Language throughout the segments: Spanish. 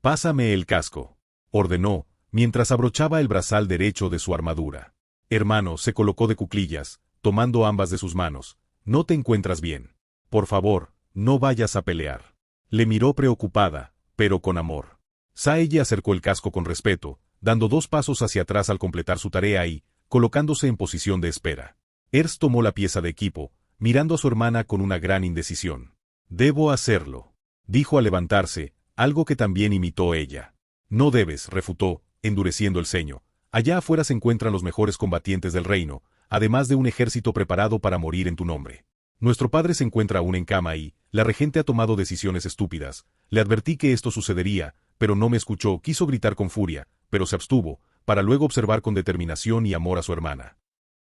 Pásame el casco, ordenó, mientras abrochaba el brazal derecho de su armadura. Hermano, se colocó de cuclillas, tomando ambas de sus manos. No te encuentras bien. Por favor, no vayas a pelear. Le miró preocupada, pero con amor. Saelle acercó el casco con respeto, dando 2 pasos hacia atrás al completar su tarea y, colocándose en posición de espera. Ers tomó la pieza de equipo, mirando a su hermana con una gran indecisión. Debo hacerlo, dijo al levantarse, algo que también imitó ella. No debes, refutó, endureciendo el ceño. Allá afuera se encuentran los mejores combatientes del reino, además de un ejército preparado para morir en tu nombre. Nuestro padre se encuentra aún en cama y, la regente ha tomado decisiones estúpidas. Le advertí que esto sucedería, pero no me escuchó, quiso gritar con furia, pero se abstuvo, para luego observar con determinación y amor a su hermana.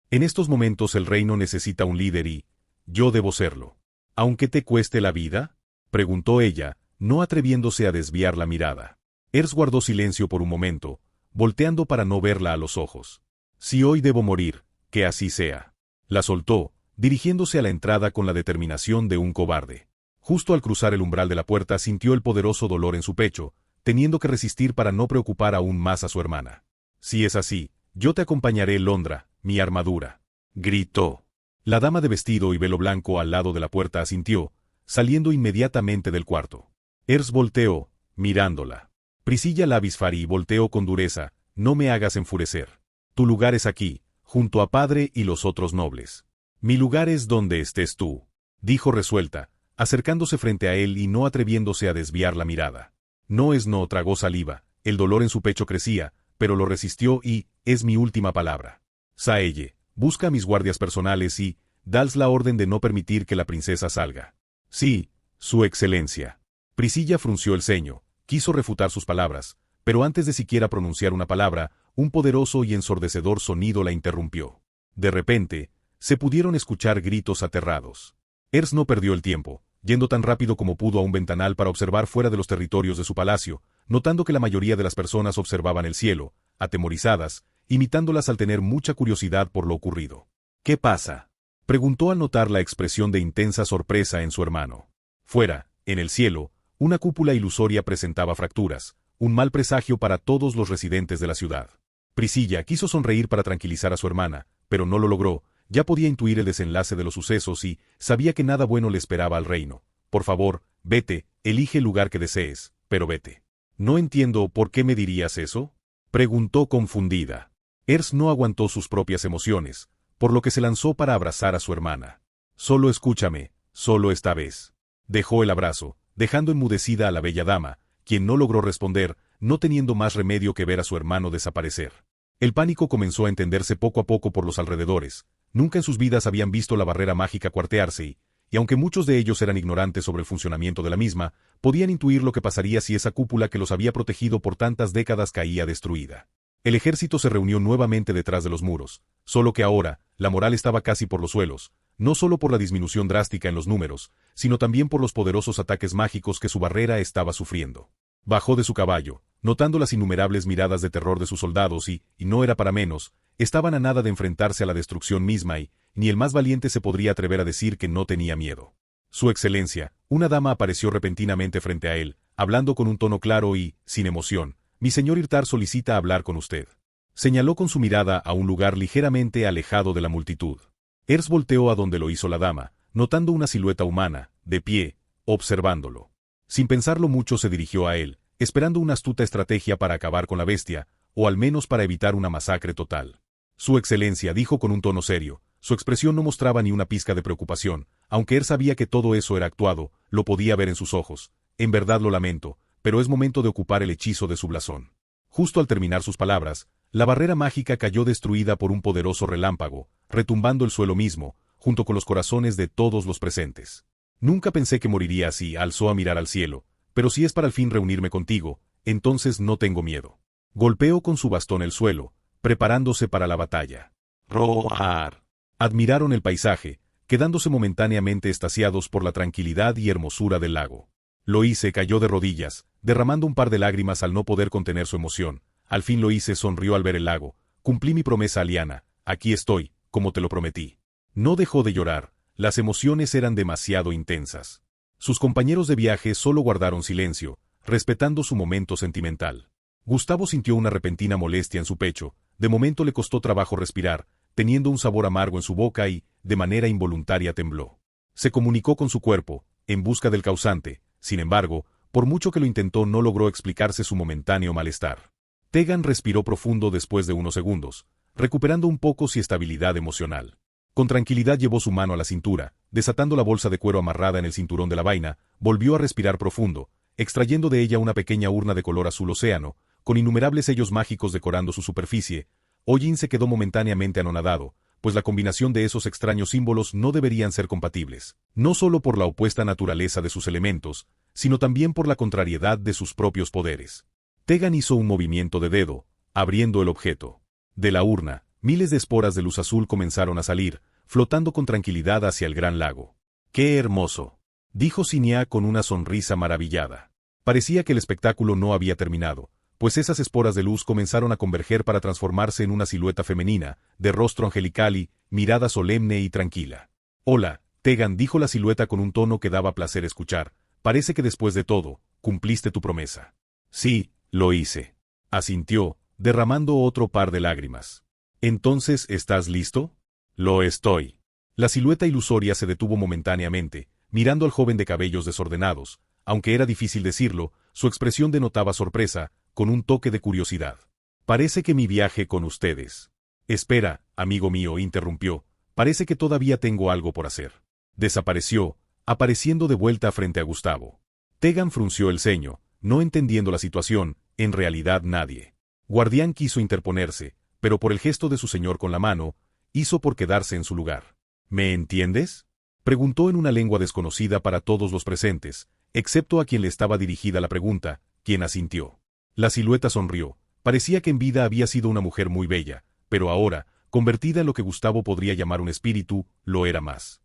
En estos momentos el reino necesita un líder y, yo debo serlo. ¿Aunque te cueste la vida?, preguntó ella, no atreviéndose a desviar la mirada. Ers guardó silencio por un momento, volteando para no verla a los ojos. Si hoy debo morir, que así sea. La soltó, dirigiéndose a la entrada con la determinación de un cobarde. Justo al cruzar el umbral de la puerta sintió el poderoso dolor en su pecho, teniendo que resistir para no preocupar aún más a su hermana. Si es así, yo te acompañaré, Londra, mi armadura, gritó. La dama de vestido y velo blanco al lado de la puerta asintió, saliendo inmediatamente del cuarto. Ers volteó, mirándola. Priscilla Lavisfari volteó con dureza, no me hagas enfurecer. Tu lugar es aquí, junto a padre y los otros nobles. Mi lugar es donde estés tú, dijo resuelta, acercándose frente a él y no atreviéndose a desviar la mirada. No, tragó saliva, el dolor en su pecho crecía, pero lo resistió y, es mi última palabra. Saelle, busca a mis guardias personales y, dales la orden de no permitir que la princesa salga. Sí, su excelencia. Priscilla frunció el ceño, quiso refutar sus palabras, pero antes de siquiera pronunciar una palabra, un poderoso y ensordecedor sonido la interrumpió. De repente, se pudieron escuchar gritos aterrados. Ers no perdió el tiempo, yendo tan rápido como pudo a un ventanal para observar fuera de los territorios de su palacio, notando que la mayoría de las personas observaban el cielo, atemorizadas, imitándolas al tener mucha curiosidad por lo ocurrido. ¿Qué pasa?, preguntó al notar la expresión de intensa sorpresa en su hermano. Fuera, en el cielo, una cúpula ilusoria presentaba fracturas, un mal presagio para todos los residentes de la ciudad. Priscilla quiso sonreír para tranquilizar a su hermana, pero no lo logró, ya podía intuir el desenlace de los sucesos y sabía que nada bueno le esperaba al reino. Por favor, vete, elige el lugar que desees, pero vete. No entiendo por qué me dirías eso, preguntó confundida. Ers no aguantó sus propias emociones, por lo que se lanzó para abrazar a su hermana. Solo escúchame, solo esta vez. Dejó el abrazo, dejando enmudecida a la bella dama, quien no logró responder, no teniendo más remedio que ver a su hermano desaparecer. El pánico comenzó a entenderse poco a poco por los alrededores. Nunca en sus vidas habían visto la barrera mágica cuartearse y aunque muchos de ellos eran ignorantes sobre el funcionamiento de la misma, podían intuir lo que pasaría si esa cúpula que los había protegido por tantas décadas caía destruida. El ejército se reunió nuevamente detrás de los muros, solo que ahora, la moral estaba casi por los suelos, no solo por la disminución drástica en los números, sino también por los poderosos ataques mágicos que su barrera estaba sufriendo. Bajó de su caballo, notando las innumerables miradas de terror de sus soldados y no era para menos, estaban a nada de enfrentarse a la destrucción misma y, ni el más valiente se podría atrever a decir que no tenía miedo. Su excelencia, una dama apareció repentinamente frente a él, hablando con un tono claro y, sin emoción, mi señor Irtar solicita hablar con usted. Señaló con su mirada a un lugar ligeramente alejado de la multitud. Ers volteó a donde lo hizo la dama, notando una silueta humana, de pie, observándolo. Sin pensarlo mucho se dirigió a él, esperando una astuta estrategia para acabar con la bestia, o al menos para evitar una masacre total. Su excelencia, dijo con un tono serio, su expresión no mostraba ni una pizca de preocupación, aunque él sabía que todo eso era actuado, lo podía ver en sus ojos. En verdad lo lamento, pero es momento de ocupar el hechizo de su blasón. Justo al terminar sus palabras, la barrera mágica cayó destruida por un poderoso relámpago, retumbando el suelo mismo, junto con los corazones de todos los presentes. Nunca pensé que moriría así, alzó a mirar al cielo, pero si es para al fin reunirme contigo, entonces no tengo miedo. Golpeó con su bastón el suelo, preparándose para la batalla. ¡Roar! Admiraron el paisaje, quedándose momentáneamente extasiados por la tranquilidad y hermosura del lago. Loíse cayó de rodillas, derramando un par de lágrimas al no poder contener su emoción. Al fin Loíse sonrió al ver el lago. Cumplí mi promesa a Liana, aquí estoy, como te lo prometí. No dejó de llorar, las emociones eran demasiado intensas. Sus compañeros de viaje solo guardaron silencio, respetando su momento sentimental. Gustavo sintió una repentina molestia en su pecho, de momento le costó trabajo respirar, teniendo un sabor amargo en su boca y, de manera involuntaria, tembló. Se comunicó con su cuerpo, en busca del causante, sin embargo, por mucho que lo intentó no logró explicarse su momentáneo malestar. Tegan respiró profundo después de unos segundos, recuperando un poco su estabilidad emocional. Con tranquilidad llevó su mano a la cintura, desatando la bolsa de cuero amarrada en el cinturón de la vaina, volvió a respirar profundo, extrayendo de ella una pequeña urna de color azul océano, con innumerables sellos mágicos decorando su superficie. Ojin se quedó momentáneamente anonadado, pues la combinación de esos extraños símbolos no deberían ser compatibles, no solo por la opuesta naturaleza de sus elementos, sino también por la contrariedad de sus propios poderes. Tegan hizo un movimiento de dedo, abriendo el objeto. De la urna, miles de esporas de luz azul comenzaron a salir, flotando con tranquilidad hacia el gran lago. ¡Qué hermoso!, dijo Sinia con una sonrisa maravillada. Parecía que el espectáculo no había terminado, pues esas esporas de luz comenzaron a converger para transformarse en una silueta femenina, de rostro angelical y mirada solemne y tranquila. «Hola, Tegan», dijo la silueta con un tono que daba placer escuchar, «parece que después de todo, cumpliste tu promesa». «Sí, lo hice», asintió, derramando otro par de lágrimas. «¿Entonces estás listo?» «Lo estoy». La silueta ilusoria se detuvo momentáneamente, mirando al joven de cabellos desordenados. Aunque era difícil decirlo, su expresión denotaba sorpresa, con un toque de curiosidad. «Parece que mi viaje con ustedes». «Espera, amigo mío», interrumpió, «parece que todavía tengo algo por hacer». Desapareció, apareciendo de vuelta frente a Gustavo. Tegan frunció el ceño, no entendiendo la situación, en realidad nadie. Guardián quiso interponerse, pero por el gesto de su señor con la mano, hizo por quedarse en su lugar. «¿Me entiendes?», preguntó en una lengua desconocida para todos los presentes, excepto a quien le estaba dirigida la pregunta, quien asintió. La silueta sonrió, parecía que en vida había sido una mujer muy bella, pero ahora, convertida en lo que Gustavo podría llamar un espíritu, lo era más.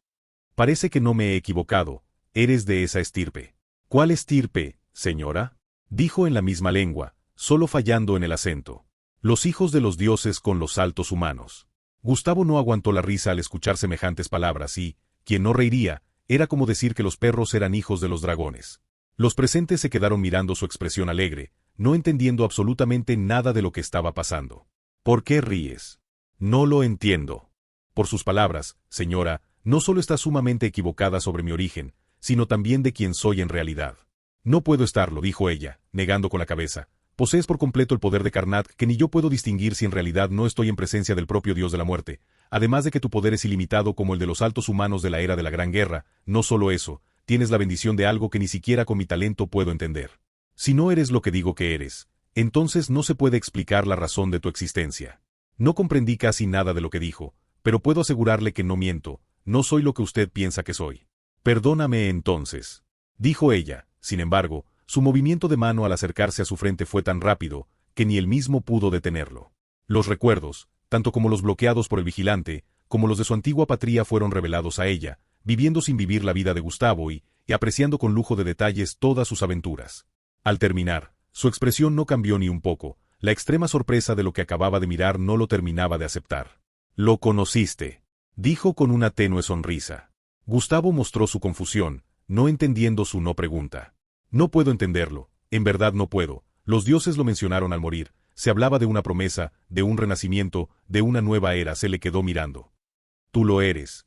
«Parece que no me he equivocado, eres de esa estirpe». «¿Cuál estirpe, señora?», dijo en la misma lengua, solo fallando en el acento. «Los hijos de los dioses con los saltos humanos». Gustavo no aguantó la risa al escuchar semejantes palabras y, quien no reiría, era como decir que los perros eran hijos de los dragones. Los presentes se quedaron mirando su expresión alegre, no entendiendo absolutamente nada de lo que estaba pasando. «¿Por qué ríes?». «No lo entiendo». «Por sus palabras, señora, no solo está sumamente equivocada sobre mi origen, sino también de quién soy en realidad». «No puedo estarlo», dijo ella, negando con la cabeza. «Posees por completo el poder de Karnak que ni yo puedo distinguir si en realidad no estoy en presencia del propio dios de la muerte, además de que tu poder es ilimitado como el de los altos humanos de la era de la Gran Guerra. No solo eso, tienes la bendición de algo que ni siquiera con mi talento puedo entender. Si no eres lo que digo que eres, entonces no se puede explicar la razón de tu existencia». No comprendí casi nada de lo que dijo, pero puedo asegurarle que no miento, no soy lo que usted piensa que soy. «Perdóname entonces», dijo ella. Sin embargo, su movimiento de mano al acercarse a su frente fue tan rápido, que ni él mismo pudo detenerlo. Los recuerdos, tanto como los bloqueados por el vigilante, como los de su antigua patria fueron revelados a ella, viviendo sin vivir la vida de Gustavo y apreciando con lujo de detalles todas sus aventuras. Al terminar, su expresión no cambió ni un poco, la extrema sorpresa de lo que acababa de mirar no lo terminaba de aceptar. «¿Lo conociste?», dijo con una tenue sonrisa. Gustavo mostró su confusión, no entendiendo su no pregunta. «No puedo entenderlo, en verdad no puedo. Los dioses lo mencionaron al morir, se hablaba de una promesa, de un renacimiento, de una nueva era». Se le quedó mirando. «Tú lo eres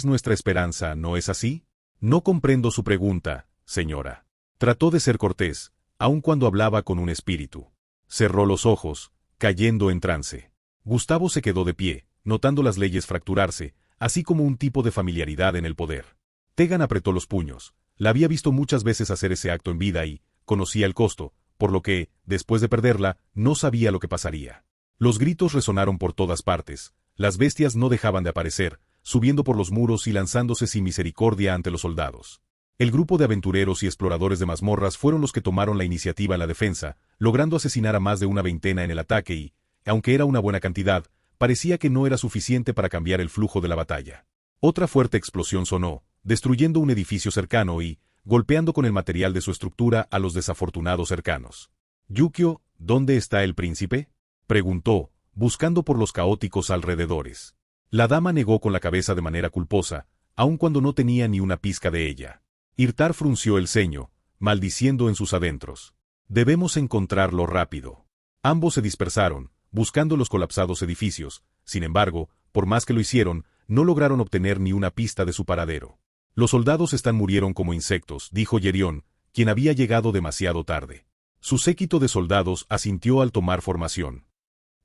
nuestra esperanza, ¿no es así?». «No comprendo su pregunta, señora». Trató de ser cortés, aun cuando hablaba con un espíritu. Cerró los ojos, cayendo en trance. Gustavo se quedó de pie, notando las leyes fracturarse, así como un tipo de familiaridad en el poder. Tegan apretó los puños. La había visto muchas veces hacer ese acto en vida y conocía el costo, por lo que, después de perderla, no sabía lo que pasaría. Los gritos resonaron por todas partes, las bestias no dejaban de aparecer, subiendo por los muros y lanzándose sin misericordia ante los soldados. El grupo de aventureros y exploradores de mazmorras fueron los que tomaron la iniciativa en la defensa, logrando asesinar a más de una veintena en el ataque y, aunque era una buena cantidad, parecía que no era suficiente para cambiar el flujo de la batalla. Otra fuerte explosión sonó, destruyendo un edificio cercano y golpeando con el material de su estructura a los desafortunados cercanos. «Yukio, ¿dónde está el príncipe?», preguntó, buscando por los caóticos alrededores. La dama negó con la cabeza de manera culposa, aun cuando no tenía ni una pizca de ella. Irtar frunció el ceño, maldiciendo en sus adentros. Debemos encontrarlo rápido. Ambos se dispersaron, buscando los colapsados edificios. Sin embargo, por más que lo hicieron, no lograron obtener ni una pista de su paradero. Los soldados murieron como insectos, dijo Yerión, quien había llegado demasiado tarde. Su séquito de soldados asintió al tomar formación.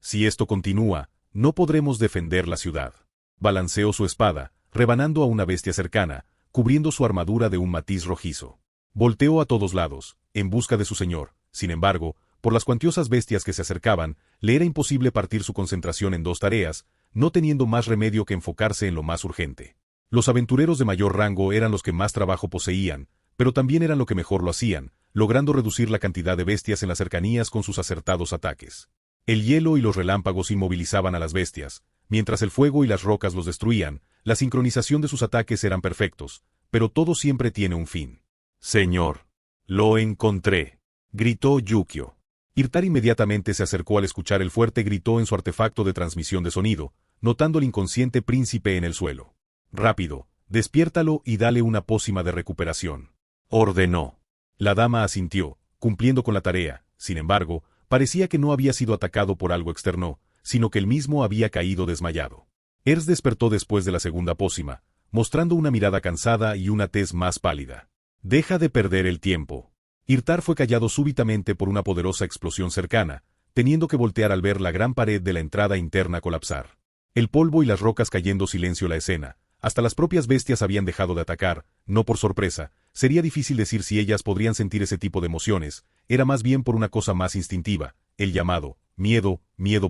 Si esto continúa, no podremos defender la ciudad. Balanceó su espada, rebanando a una bestia cercana, cubriendo su armadura de un matiz rojizo. Volteó a todos lados, en busca de su señor. Sin embargo, por las cuantiosas bestias que se acercaban, le era imposible partir su concentración en dos tareas, no teniendo más remedio que enfocarse en lo más urgente. Los aventureros de mayor rango eran los que más trabajo poseían, pero también eran lo que mejor lo hacían, logrando reducir la cantidad de bestias en las cercanías con sus acertados ataques. El hielo y los relámpagos inmovilizaban a las bestias, mientras el fuego y las rocas los destruían. La sincronización de sus ataques eran perfectos, pero todo siempre tiene un fin. «Señor, lo encontré», gritó Yukio. Irtar inmediatamente se acercó al escuchar el fuerte grito en su artefacto de transmisión de sonido, notando al inconsciente príncipe en el suelo. «Rápido, despiértalo y dale una pócima de recuperación», ordenó. La dama asintió, cumpliendo con la tarea. Sin embargo, parecía que no había sido atacado por algo externo, sino que él mismo había caído desmayado. Ers despertó después de la segunda pócima, mostrando una mirada cansada y una tez más pálida. «Deja de perder el tiempo». Irtar fue callado súbitamente por una poderosa explosión cercana, teniendo que voltear al ver la gran pared de la entrada interna colapsar. El polvo y las rocas cayendo silencio la escena. Hasta las propias bestias habían dejado de atacar, no por sorpresa. Sería difícil decir si ellas podrían sentir ese tipo de emociones, era más bien por una cosa más instintiva, el llamado miedo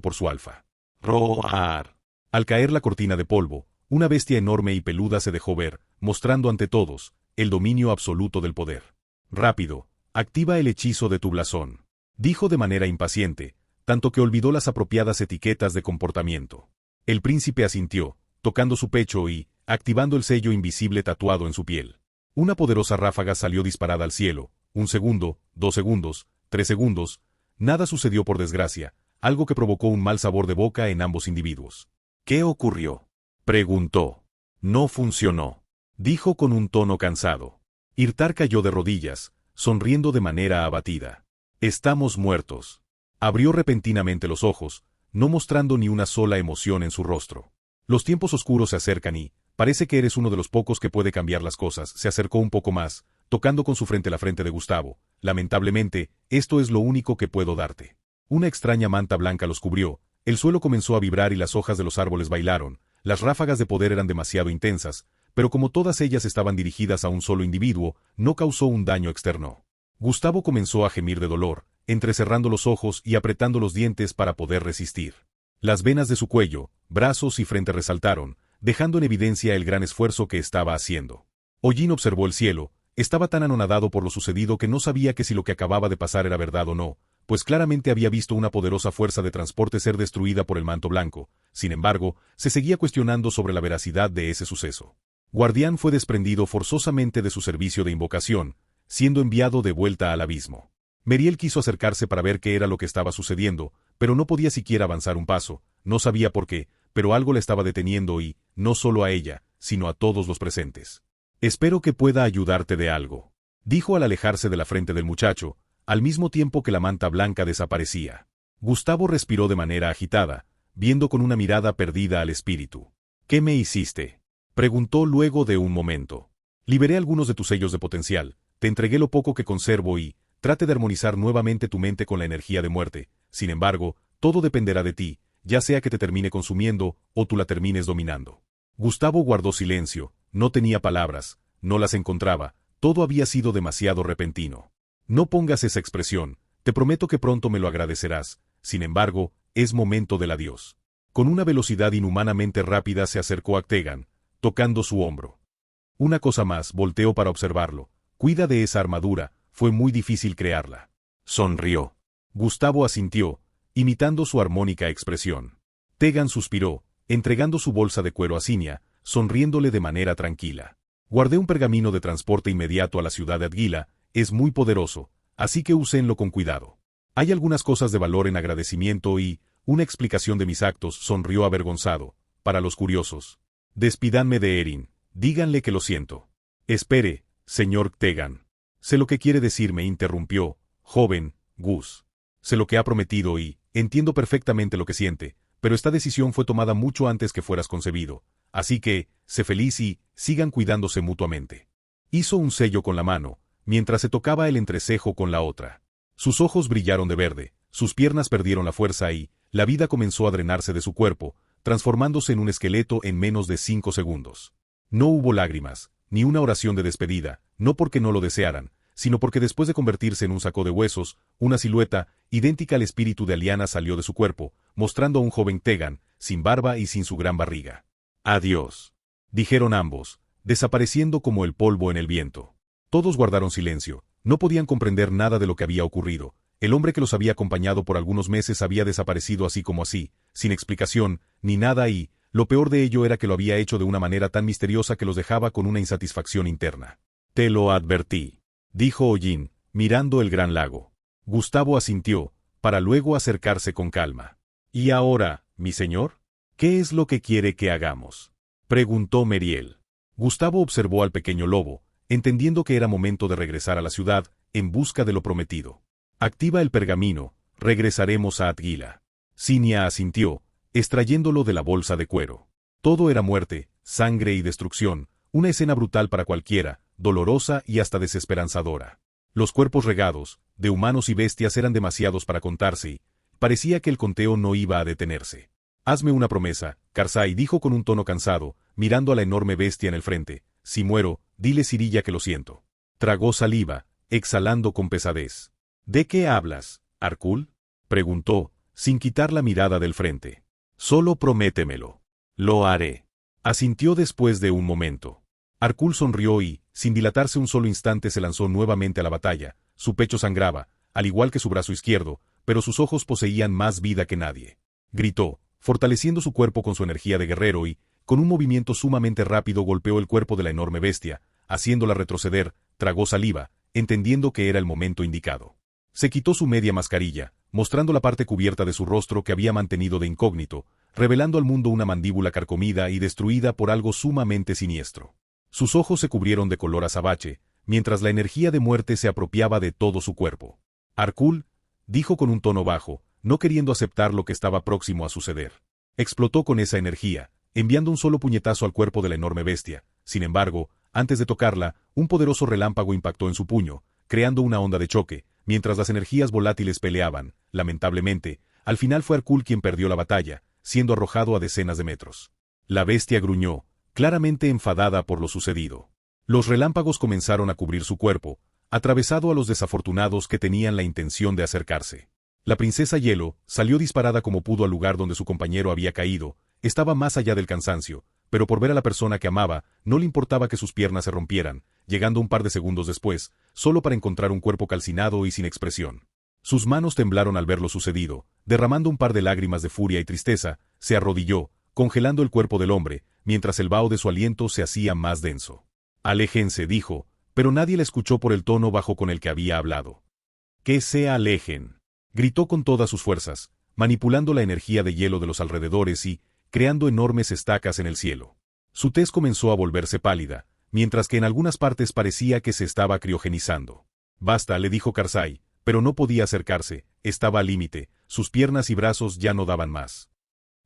por su alfa. «Roar». Al caer la cortina de polvo, una bestia enorme y peluda se dejó ver, mostrando ante todos el dominio absoluto del poder. «Rápido, activa el hechizo de tu blasón», dijo de manera impaciente, tanto que olvidó las apropiadas etiquetas de comportamiento. El príncipe asintió, tocando su pecho y activando el sello invisible tatuado en su piel. Una poderosa ráfaga salió disparada al cielo. 1 segundo, 2 segundos, 3 segundos. Nada sucedió por desgracia, algo que provocó un mal sabor de boca en ambos individuos. «¿Qué ocurrió?», preguntó. «No funcionó», dijo con un tono cansado. Irtar cayó de rodillas, sonriendo de manera abatida. «Estamos muertos». Abrió repentinamente los ojos, no mostrando ni una sola emoción en su rostro. «Los tiempos oscuros se acercan y parece que eres uno de los pocos que puede cambiar las cosas». Se acercó un poco más, tocando con su frente la frente de Gustavo. «Lamentablemente, esto es lo único que puedo darte». Una extraña manta blanca los cubrió, el suelo comenzó a vibrar y las hojas de los árboles bailaron. Las ráfagas de poder eran demasiado intensas, pero como todas ellas estaban dirigidas a un solo individuo, no causó un daño externo. Gustavo comenzó a gemir de dolor, entrecerrando los ojos y apretando los dientes para poder resistir. Las venas de su cuello, brazos y frente resaltaron, dejando en evidencia el gran esfuerzo que estaba haciendo. Hollín observó el cielo, estaba tan anonadado por lo sucedido que no sabía que si lo que acababa de pasar era verdad o no, pues claramente había visto una poderosa fuerza de transporte ser destruida por el manto blanco. Sin embargo, se seguía cuestionando sobre la veracidad de ese suceso. Guardián fue desprendido forzosamente de su servicio de invocación, siendo enviado de vuelta al abismo. Meriel quiso acercarse para ver qué era lo que estaba sucediendo, pero no podía siquiera avanzar un paso. No sabía por qué, pero algo la estaba deteniendo y, no solo a ella, sino a todos los presentes. «Espero que pueda ayudarte de algo», dijo al alejarse de la frente del muchacho, al mismo tiempo que la manta blanca desaparecía. Gustavo respiró de manera agitada, viendo con una mirada perdida al espíritu. «¿Qué me hiciste?», preguntó luego de un momento. «Liberé algunos de tus sellos de potencial, te entregué lo poco que conservo y trate de armonizar nuevamente tu mente con la energía de muerte. Sin embargo, todo dependerá de ti, ya sea que te termine consumiendo o tú la termines dominando». Gustavo guardó silencio, no tenía palabras, no las encontraba, todo había sido demasiado repentino. «No pongas esa expresión, te prometo que pronto me lo agradecerás. Sin embargo, es momento del adiós». Con una velocidad inhumanamente rápida se acercó a Tegan, tocando su hombro. «Una cosa más», volteó para observarlo. «Cuida de esa armadura, fue muy difícil crearla». Sonrió. Gustavo asintió, imitando su armónica expresión. Tegan suspiró, entregando su bolsa de cuero a Cinia, sonriéndole de manera tranquila. «Guardé un pergamino de transporte inmediato a la ciudad de Adguila, es muy poderoso, así que úsenlo con cuidado. Hay algunas cosas de valor en agradecimiento y una explicación de mis actos», sonrió avergonzado, para los curiosos. «Despídanme de Erin, díganle que lo siento». «Espere, señor Tegan». Sé lo que quiere decir, me interrumpió. Joven, Gus. Sé lo que ha prometido y entiendo perfectamente lo que siente, pero esta decisión fue tomada mucho antes que fueras concebido. Así que, sé feliz y sigan cuidándose mutuamente. Hizo un sello con la mano, mientras se tocaba el entrecejo con la otra. Sus ojos brillaron de verde, sus piernas perdieron la fuerza y la vida comenzó a drenarse de su cuerpo, transformándose en un esqueleto en menos de 5 segundos. No hubo lágrimas, ni una oración de despedida, no porque no lo desearan, sino porque después de convertirse en un saco de huesos, una silueta, idéntica al espíritu de Aliana salió de su cuerpo, mostrando a un joven Tegan, sin barba y sin su gran barriga. «Adiós», dijeron ambos, desapareciendo como el polvo en el viento. Todos guardaron silencio, no podían comprender nada de lo que había ocurrido. El hombre que los había acompañado por algunos meses había desaparecido así como así, sin explicación, ni nada y, lo peor de ello era que lo había hecho de una manera tan misteriosa que los dejaba con una insatisfacción interna. «Te lo advertí», dijo Hollín, mirando el gran lago. Gustavo asintió, para luego acercarse con calma. «¿Y ahora, mi señor? ¿Qué es lo que quiere que hagamos?», preguntó Meriel. Gustavo observó al pequeño lobo, entendiendo que era momento de regresar a la ciudad, en busca de lo prometido. «Activa el pergamino, regresaremos a Atgila». Cinia asintió, extrayéndolo de la bolsa de cuero. Todo era muerte, sangre y destrucción, una escena brutal para cualquiera, dolorosa y hasta desesperanzadora. Los cuerpos regados, de humanos y bestias eran demasiados para contarse y parecía que el conteo no iba a detenerse. «Hazme una promesa», Karzai dijo con un tono cansado, mirando a la enorme bestia en el frente. «Si muero, dile Cirilla que lo siento». Tragó saliva, exhalando con pesadez. «¿De qué hablas, Arkul?», preguntó, sin quitar la mirada del frente. «Solo prométemelo». «Lo haré», asintió después de un momento. Arkul sonrió y, sin dilatarse un solo instante, se lanzó nuevamente a la batalla. Su pecho sangraba, al igual que su brazo izquierdo, pero sus ojos poseían más vida que nadie. Gritó, fortaleciendo su cuerpo con su energía de guerrero y, con un movimiento sumamente rápido, golpeó el cuerpo de la enorme bestia, haciéndola retroceder. Tragó saliva, entendiendo que era el momento indicado. Se quitó su media mascarilla, mostrando la parte cubierta de su rostro que había mantenido de incógnito, revelando al mundo una mandíbula carcomida y destruida por algo sumamente siniestro. Sus ojos se cubrieron de color azabache, mientras la energía de muerte se apropiaba de todo su cuerpo. «Arkul», dijo con un tono bajo, no queriendo aceptar lo que estaba próximo a suceder. Explotó con esa energía, enviando un solo puñetazo al cuerpo de la enorme bestia. Sin embargo, antes de tocarla, un poderoso relámpago impactó en su puño, creando una onda de choque, mientras las energías volátiles peleaban. Lamentablemente, al final fue Arkul quien perdió la batalla, siendo arrojado a decenas de metros. La bestia gruñó, claramente enfadada por lo sucedido. Los relámpagos comenzaron a cubrir su cuerpo, atravesado a los desafortunados que tenían la intención de acercarse. La princesa Hielo salió disparada como pudo al lugar donde su compañero había caído. Estaba más allá del cansancio, pero por ver a la persona que amaba, no le importaba que sus piernas se rompieran, llegando un par de segundos después, solo para encontrar un cuerpo calcinado y sin expresión. Sus manos temblaron al ver lo sucedido, derramando un par de lágrimas de furia y tristeza. Se arrodilló, congelando el cuerpo del hombre, mientras el vaho de su aliento se hacía más denso. «Aléjense», dijo, pero nadie le escuchó por el tono bajo con el que había hablado. «Que se alejen», gritó con todas sus fuerzas, manipulando la energía de hielo de los alrededores y creando enormes estacas en el cielo. Su tez comenzó a volverse pálida, mientras que en algunas partes parecía que se estaba criogenizando. «Basta», le dijo Karzai, pero no podía acercarse, estaba al límite, sus piernas y brazos ya no daban más.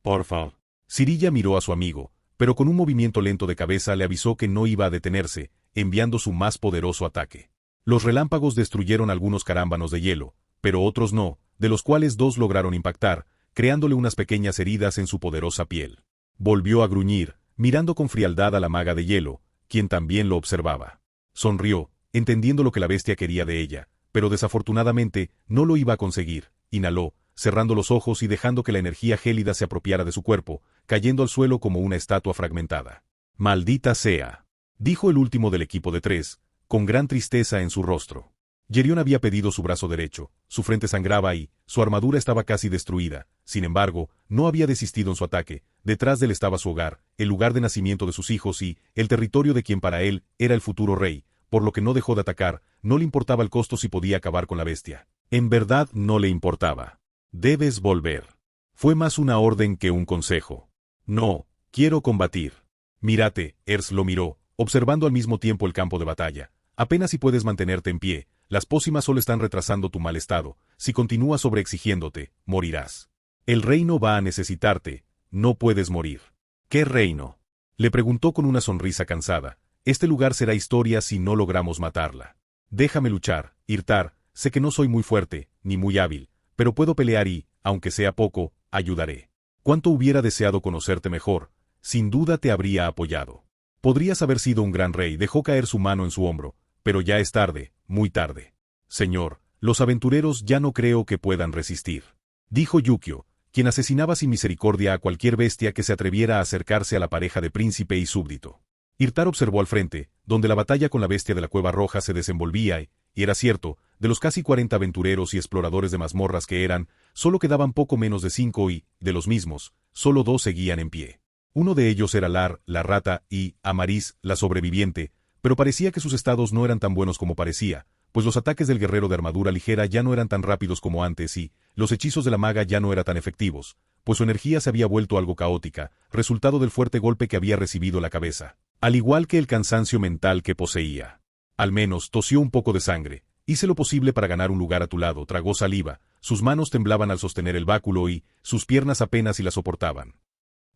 «Por favor». Cirilla miró a su amigo, pero con un movimiento lento de cabeza le avisó que no iba a detenerse, enviando su más poderoso ataque. Los relámpagos destruyeron algunos carámbanos de hielo, pero otros no, de los cuales 2 lograron impactar, creándole unas pequeñas heridas en su poderosa piel. Volvió a gruñir, mirando con frialdad a la maga de hielo, quien también lo observaba. Sonrió, entendiendo lo que la bestia quería de ella, pero desafortunadamente no lo iba a conseguir. Inhaló, cerrando los ojos y dejando que la energía gélida se apropiara de su cuerpo, cayendo al suelo como una estatua fragmentada. «Maldita sea», dijo el último del equipo de 3, con gran tristeza en su rostro. Yerión había pedido su brazo derecho, su frente sangraba y su armadura estaba casi destruida. Sin embargo, no había desistido en su ataque. Detrás de él estaba su hogar, el lugar de nacimiento de sus hijos y el territorio de quien para él era el futuro rey, por lo que no dejó de atacar. No le importaba el costo si podía acabar con la bestia. En verdad no le importaba. «Debes volver». Fue más una orden que un consejo. «No, quiero combatir». «Mírate», Ers lo miró, observando al mismo tiempo el campo de batalla. Apenas si puedes mantenerte en pie, las pócimas solo están retrasando tu mal estado. Si continúas sobreexigiéndote, morirás. El reino va a necesitarte, no puedes morir. ¿Qué reino? Le preguntó con una sonrisa cansada. Este lugar será historia si no logramos matarla. Déjame luchar, Irtar, sé que no soy muy fuerte, ni muy hábil, pero puedo pelear y, aunque sea poco, ayudaré. Cuánto hubiera deseado conocerte mejor, sin duda te habría apoyado. Podrías haber sido un gran rey, dejó caer su mano en su hombro, pero ya es tarde, muy tarde. Señor, los aventureros ya no creo que puedan resistir. Dijo Yukio, quien asesinaba sin misericordia a cualquier bestia que se atreviera a acercarse a la pareja de príncipe y súbdito. Irtar observó al frente, donde la batalla con la bestia de la Cueva Roja se desenvolvía y era cierto, de los casi 40 aventureros y exploradores de mazmorras que eran, solo quedaban poco menos de 5 y, de los mismos, solo 2 seguían en pie. Uno de ellos era Lar, la rata, y Amaris, la sobreviviente, pero parecía que sus estados no eran tan buenos como parecía, pues los ataques del guerrero de armadura ligera ya no eran tan rápidos como antes y los hechizos de la maga ya no eran tan efectivos, pues su energía se había vuelto algo caótica, resultado del fuerte golpe que había recibido la cabeza, al igual que el cansancio mental que poseía. Al menos tosió un poco de sangre. Hice lo posible para ganar un lugar a tu lado, tragó saliva, sus manos temblaban al sostener el báculo y sus piernas apenas si la soportaban.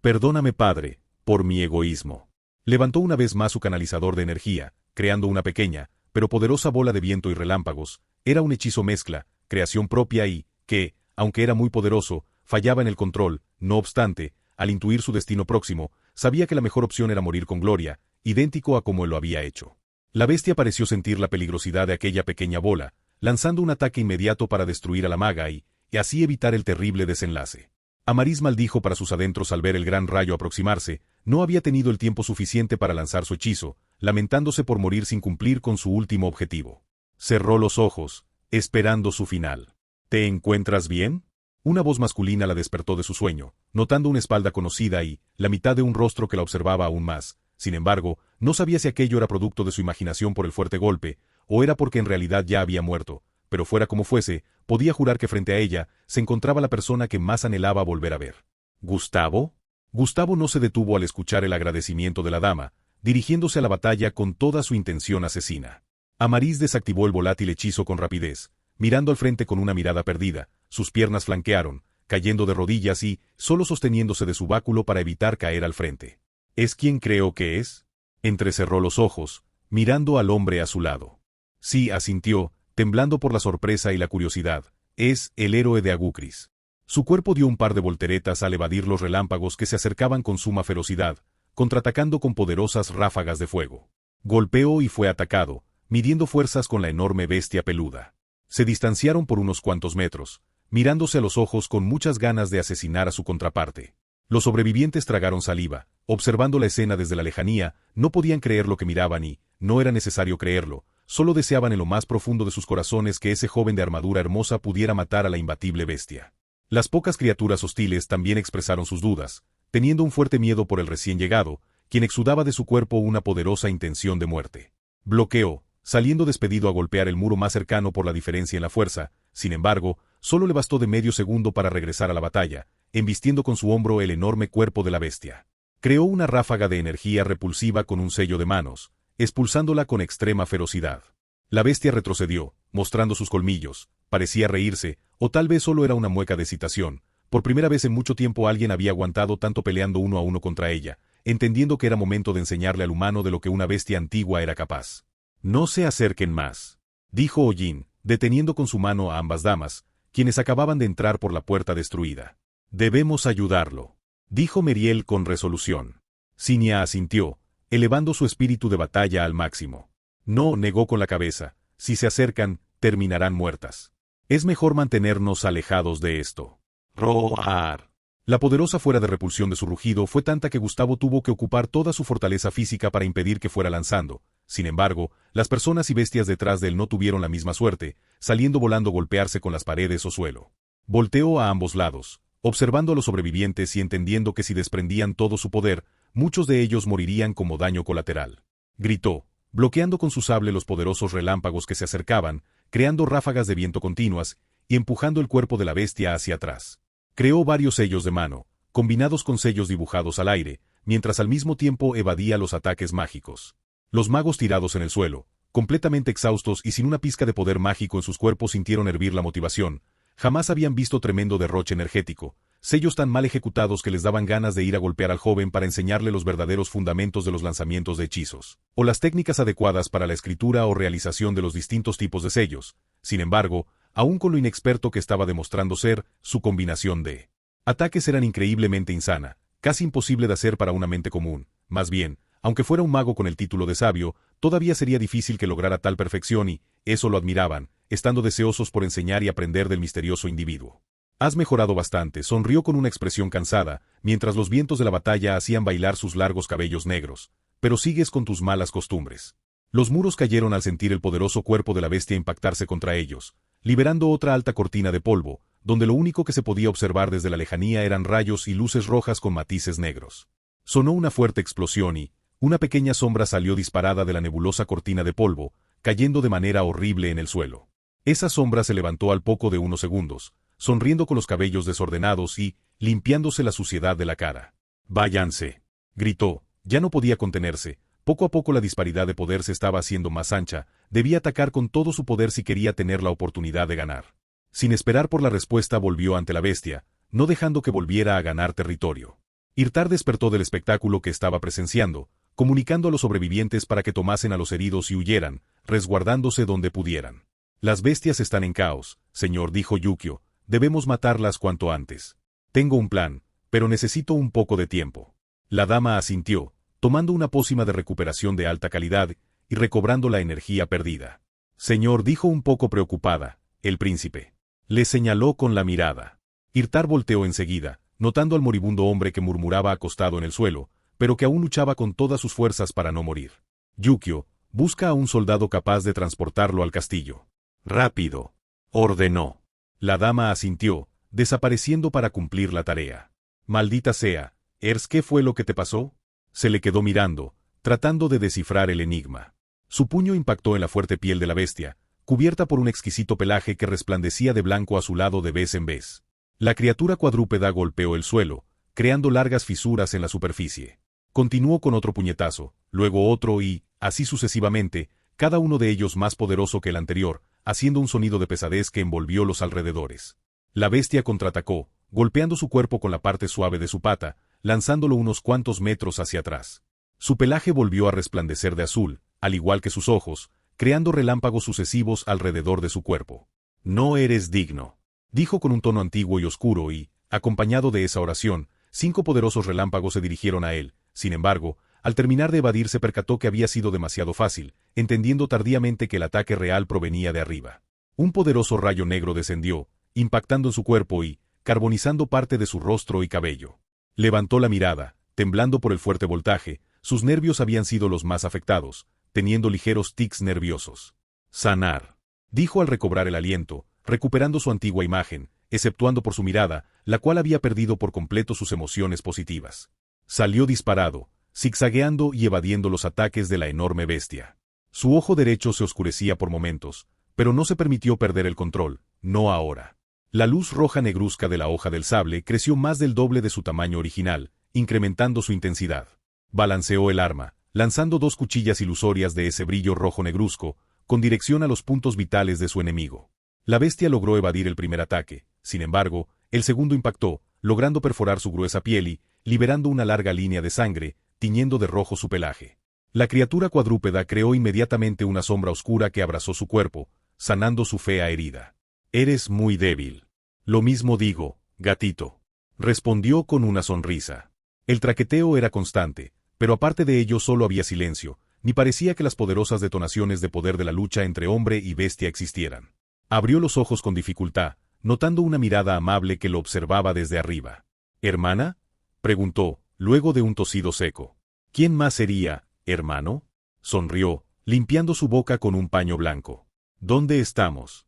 Perdóname, padre, por mi egoísmo. Levantó una vez más su canalizador de energía, creando una pequeña, pero poderosa bola de viento y relámpagos. Era un hechizo mezcla, creación propia y, que, aunque era muy poderoso, fallaba en el control. No obstante, al intuir su destino próximo, sabía que la mejor opción era morir con gloria, idéntico a como él lo había hecho. La bestia pareció sentir la peligrosidad de aquella pequeña bola, lanzando un ataque inmediato para destruir a la maga y así evitar el terrible desenlace. Amaris maldijo para sus adentros al ver el gran rayo aproximarse. No había tenido el tiempo suficiente para lanzar su hechizo, lamentándose por morir sin cumplir con su último objetivo. Cerró los ojos, esperando su final. ¿Te encuentras bien? Una voz masculina la despertó de su sueño, notando una espalda conocida y la mitad de un rostro que la observaba aún más. Sin embargo, no sabía si aquello era producto de su imaginación por el fuerte golpe, o era porque en realidad ya había muerto, pero fuera como fuese, podía jurar que frente a ella se encontraba la persona que más anhelaba volver a ver. ¿Gustavo? Gustavo no se detuvo al escuchar el agradecimiento de la dama, dirigiéndose a la batalla con toda su intención asesina. Amaris desactivó el volátil hechizo con rapidez, mirando al frente con una mirada perdida, sus piernas flanquearon, cayendo de rodillas y solo sosteniéndose de su báculo para evitar caer al frente. ¿Es quien creo que es? Entrecerró los ojos, mirando al hombre a su lado. Sí, asintió, temblando por la sorpresa y la curiosidad. Es el héroe de Agukris. Su cuerpo dio un par de volteretas al evadir los relámpagos que se acercaban con suma ferocidad, contraatacando con poderosas ráfagas de fuego. Golpeó y fue atacado, midiendo fuerzas con la enorme bestia peluda. Se distanciaron por unos cuantos metros, mirándose a los ojos con muchas ganas de asesinar a su contraparte. Los sobrevivientes tragaron saliva, observando la escena desde la lejanía, no podían creer lo que miraban y, no era necesario creerlo, solo deseaban en lo más profundo de sus corazones que ese joven de armadura hermosa pudiera matar a la imbatible bestia. Las pocas criaturas hostiles también expresaron sus dudas, teniendo un fuerte miedo por el recién llegado, quien exudaba de su cuerpo una poderosa intención de muerte. Bloqueó, saliendo despedido a golpear el muro más cercano por la diferencia en la fuerza. Sin embargo, solo le bastó de medio segundo para regresar a la batalla, embistiendo con su hombro el enorme cuerpo de la bestia. Creó una ráfaga de energía repulsiva con un sello de manos, expulsándola con extrema ferocidad. La bestia retrocedió, mostrando sus colmillos, parecía reírse, o tal vez solo era una mueca de excitación. Por primera vez en mucho tiempo alguien había aguantado tanto peleando uno a uno contra ella, entendiendo que era momento de enseñarle al humano de lo que una bestia antigua era capaz. No se acerquen más, dijo Hollin, deteniendo con su mano a ambas damas, quienes acababan de entrar por la puerta destruida. Debemos ayudarlo, dijo Meriel con resolución. Sinia asintió, elevando su espíritu de batalla al máximo. No, negó con la cabeza, si se acercan, terminarán muertas. Es mejor mantenernos alejados de esto. Roar. La poderosa fuera de repulsión de su rugido fue tanta que Gustavo tuvo que ocupar toda su fortaleza física para impedir que fuera lanzando. Sin embargo, las personas y bestias detrás de él no tuvieron la misma suerte, saliendo volando a golpearse con las paredes o suelo. Volteó a ambos lados, observando a los sobrevivientes y entendiendo que si desprendían todo su poder, muchos de ellos morirían como daño colateral. Gritó, bloqueando con su sable los poderosos relámpagos que se acercaban, creando ráfagas de viento continuas y empujando el cuerpo de la bestia hacia atrás. Creó varios sellos de mano, combinados con sellos dibujados al aire, mientras al mismo tiempo evadía los ataques mágicos. Los magos tirados en el suelo, completamente exhaustos y sin una pizca de poder mágico en sus cuerpos sintieron hervir la motivación. Jamás habían visto tremendo derroche energético, sellos tan mal ejecutados que les daban ganas de ir a golpear al joven para enseñarle los verdaderos fundamentos de los lanzamientos de hechizos, o las técnicas adecuadas para la escritura o realización de los distintos tipos de sellos. Sin embargo, aun con lo inexperto que estaba demostrando ser, su combinación de ataques eran increíblemente insana, casi imposible de hacer para una mente común. Más bien, aunque fuera un mago con el título de sabio, todavía sería difícil que lograra tal perfección y, eso lo admiraban, estando deseosos por enseñar y aprender del misterioso individuo. Has mejorado bastante, sonrió con una expresión cansada, mientras los vientos de la batalla hacían bailar sus largos cabellos negros. Pero sigues con tus malas costumbres. Los muros cayeron al sentir el poderoso cuerpo de la bestia impactarse contra ellos, liberando otra alta cortina de polvo, donde lo único que se podía observar desde la lejanía eran rayos y luces rojas con matices negros. Sonó una fuerte explosión y una pequeña sombra salió disparada de la nebulosa cortina de polvo, cayendo de manera horrible en el suelo. Esa sombra se levantó al poco de unos segundos, sonriendo con los cabellos desordenados y limpiándose la suciedad de la cara. «Váyanse», gritó, ya no podía contenerse. Poco a poco la disparidad de poder se estaba haciendo más ancha, debía atacar con todo su poder si quería tener la oportunidad de ganar. Sin esperar por la respuesta volvió ante la bestia, no dejando que volviera a ganar territorio. Irtar despertó del espectáculo que estaba presenciando, comunicando a los sobrevivientes para que tomasen a los heridos y huyeran, resguardándose donde pudieran. «Las bestias están en caos, señor», dijo Yukio, «debemos matarlas cuanto antes. Tengo un plan, pero necesito un poco de tiempo». La dama asintió, tomando una pócima de recuperación de alta calidad y recobrando la energía perdida. «Señor», dijo un poco preocupada, el príncipe. Le señaló con la mirada. Irtar volteó enseguida, notando al moribundo hombre que murmuraba acostado en el suelo, pero que aún luchaba con todas sus fuerzas para no morir. «Yukio, busca a un soldado capaz de transportarlo al castillo». «Rápido», ordenó. La dama asintió, desapareciendo para cumplir la tarea. «Maldita sea, Ers, ¿qué fue lo que te pasó?». Se le quedó mirando, tratando de descifrar el enigma. Su puño impactó en la fuerte piel de la bestia, cubierta por un exquisito pelaje que resplandecía de blanco azulado de vez en vez. La criatura cuadrúpeda golpeó el suelo, creando largas fisuras en la superficie. Continuó con otro puñetazo, luego otro y, así sucesivamente, cada uno de ellos más poderoso que el anterior, haciendo un sonido de pesadez que envolvió los alrededores. La bestia contraatacó, golpeando su cuerpo con la parte suave de su pata, lanzándolo unos cuantos metros hacia atrás. Su pelaje volvió a resplandecer de azul, al igual que sus ojos, creando relámpagos sucesivos alrededor de su cuerpo. «No eres digno», dijo con un tono antiguo y oscuro y, acompañado de esa oración, 5 poderosos relámpagos se dirigieron a él. Sin embargo, al terminar de evadir se percató que había sido demasiado fácil, entendiendo tardíamente que el ataque real provenía de arriba. Un poderoso rayo negro descendió, impactando en su cuerpo y carbonizando parte de su rostro y cabello. Levantó la mirada, temblando por el fuerte voltaje, sus nervios habían sido los más afectados, teniendo ligeros tics nerviosos. «Sanar», dijo al recobrar el aliento, recuperando su antigua imagen, exceptuando por su mirada, la cual había perdido por completo sus emociones positivas. Salió disparado, zigzagueando y evadiendo los ataques de la enorme bestia. Su ojo derecho se oscurecía por momentos, pero no se permitió perder el control, no ahora. La luz roja negruzca de la hoja del sable creció más del doble de su tamaño original, incrementando su intensidad. Balanceó el arma, lanzando 2 cuchillas ilusorias de ese brillo rojo negruzco, con dirección a los puntos vitales de su enemigo. La bestia logró evadir el primer ataque, sin embargo, el segundo impactó, logrando perforar su gruesa piel y, liberando una larga línea de sangre, tiñendo de rojo su pelaje. La criatura cuadrúpeda creó inmediatamente una sombra oscura que abrazó su cuerpo, sanando su fea herida. «Eres muy débil». «Lo mismo digo, gatito», respondió con una sonrisa. El traqueteo era constante, pero aparte de ello solo había silencio, ni parecía que las poderosas detonaciones de poder de la lucha entre hombre y bestia existieran. Abrió los ojos con dificultad, notando una mirada amable que lo observaba desde arriba. «¿Hermana?», preguntó, luego de un tosido seco. «¿Quién más sería, hermano?», sonrió, limpiando su boca con un paño blanco. «¿Dónde estamos?».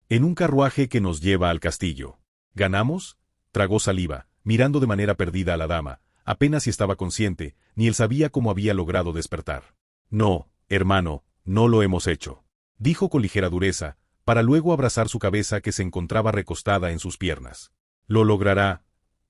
«En un carruaje que nos lleva al castillo». «¿Ganamos?», tragó saliva, mirando de manera perdida a la dama, apenas si estaba consciente, ni él sabía cómo había logrado despertar. «No, hermano, no lo hemos hecho», dijo con ligera dureza, para luego abrazar su cabeza que se encontraba recostada en sus piernas. «Lo logrará,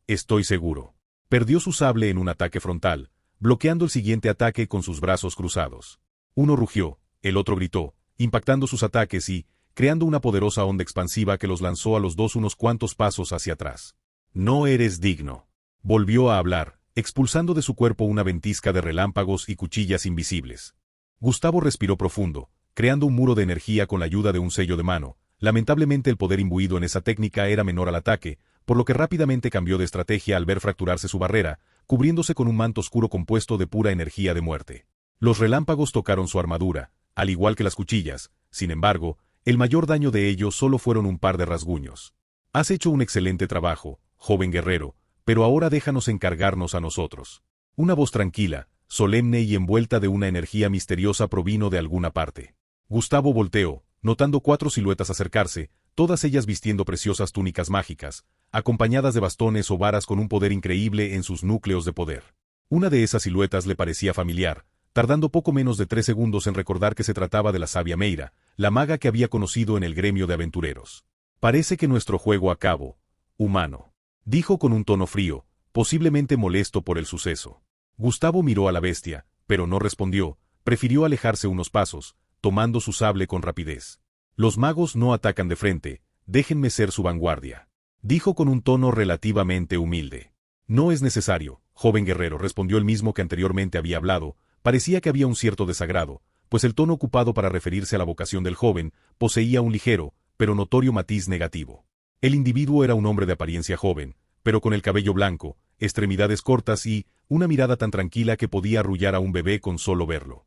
estoy seguro». Perdió su sable en un ataque frontal, bloqueando el siguiente ataque con sus brazos cruzados. Uno rugió, el otro gritó, impactando sus ataques y, creando una poderosa onda expansiva que los lanzó a los dos unos cuantos pasos hacia atrás. No eres digno. Volvió a hablar, expulsando de su cuerpo una ventisca de relámpagos y cuchillas invisibles. Gustavo respiró profundo, creando un muro de energía con la ayuda de un sello de mano. Lamentablemente el poder imbuido en esa técnica era menor al ataque, por lo que rápidamente cambió de estrategia al ver fracturarse su barrera, cubriéndose con un manto oscuro compuesto de pura energía de muerte. Los relámpagos tocaron su armadura, al igual que las cuchillas. Sin embargo, el mayor daño de ellos solo fueron un par de rasguños. Has hecho un excelente trabajo, joven guerrero, pero ahora déjanos encargarnos a nosotros. Una voz tranquila, solemne y envuelta de una energía misteriosa provino de alguna parte. Gustavo volteó, notando 4 siluetas acercarse, todas ellas vistiendo preciosas túnicas mágicas, acompañadas de bastones o varas con un poder increíble en sus núcleos de poder. Una de esas siluetas le parecía familiar, tardando poco menos de 3 segundos en recordar que se trataba de la sabia Meira, la maga que había conocido en el gremio de aventureros. Parece que nuestro juego acabó, humano, dijo con un tono frío, posiblemente molesto por el suceso. Gustavo miró a la bestia, pero no respondió, prefirió alejarse unos pasos, tomando su sable con rapidez. Los magos no atacan de frente, déjenme ser su vanguardia, dijo con un tono relativamente humilde. No es necesario, joven guerrero, respondió el mismo que anteriormente había hablado. Parecía que había un cierto desagrado, pues el tono ocupado para referirse a la vocación del joven poseía un ligero, pero notorio matiz negativo. El individuo era un hombre de apariencia joven, pero con el cabello blanco, extremidades cortas y una mirada tan tranquila que podía arrullar a un bebé con solo verlo.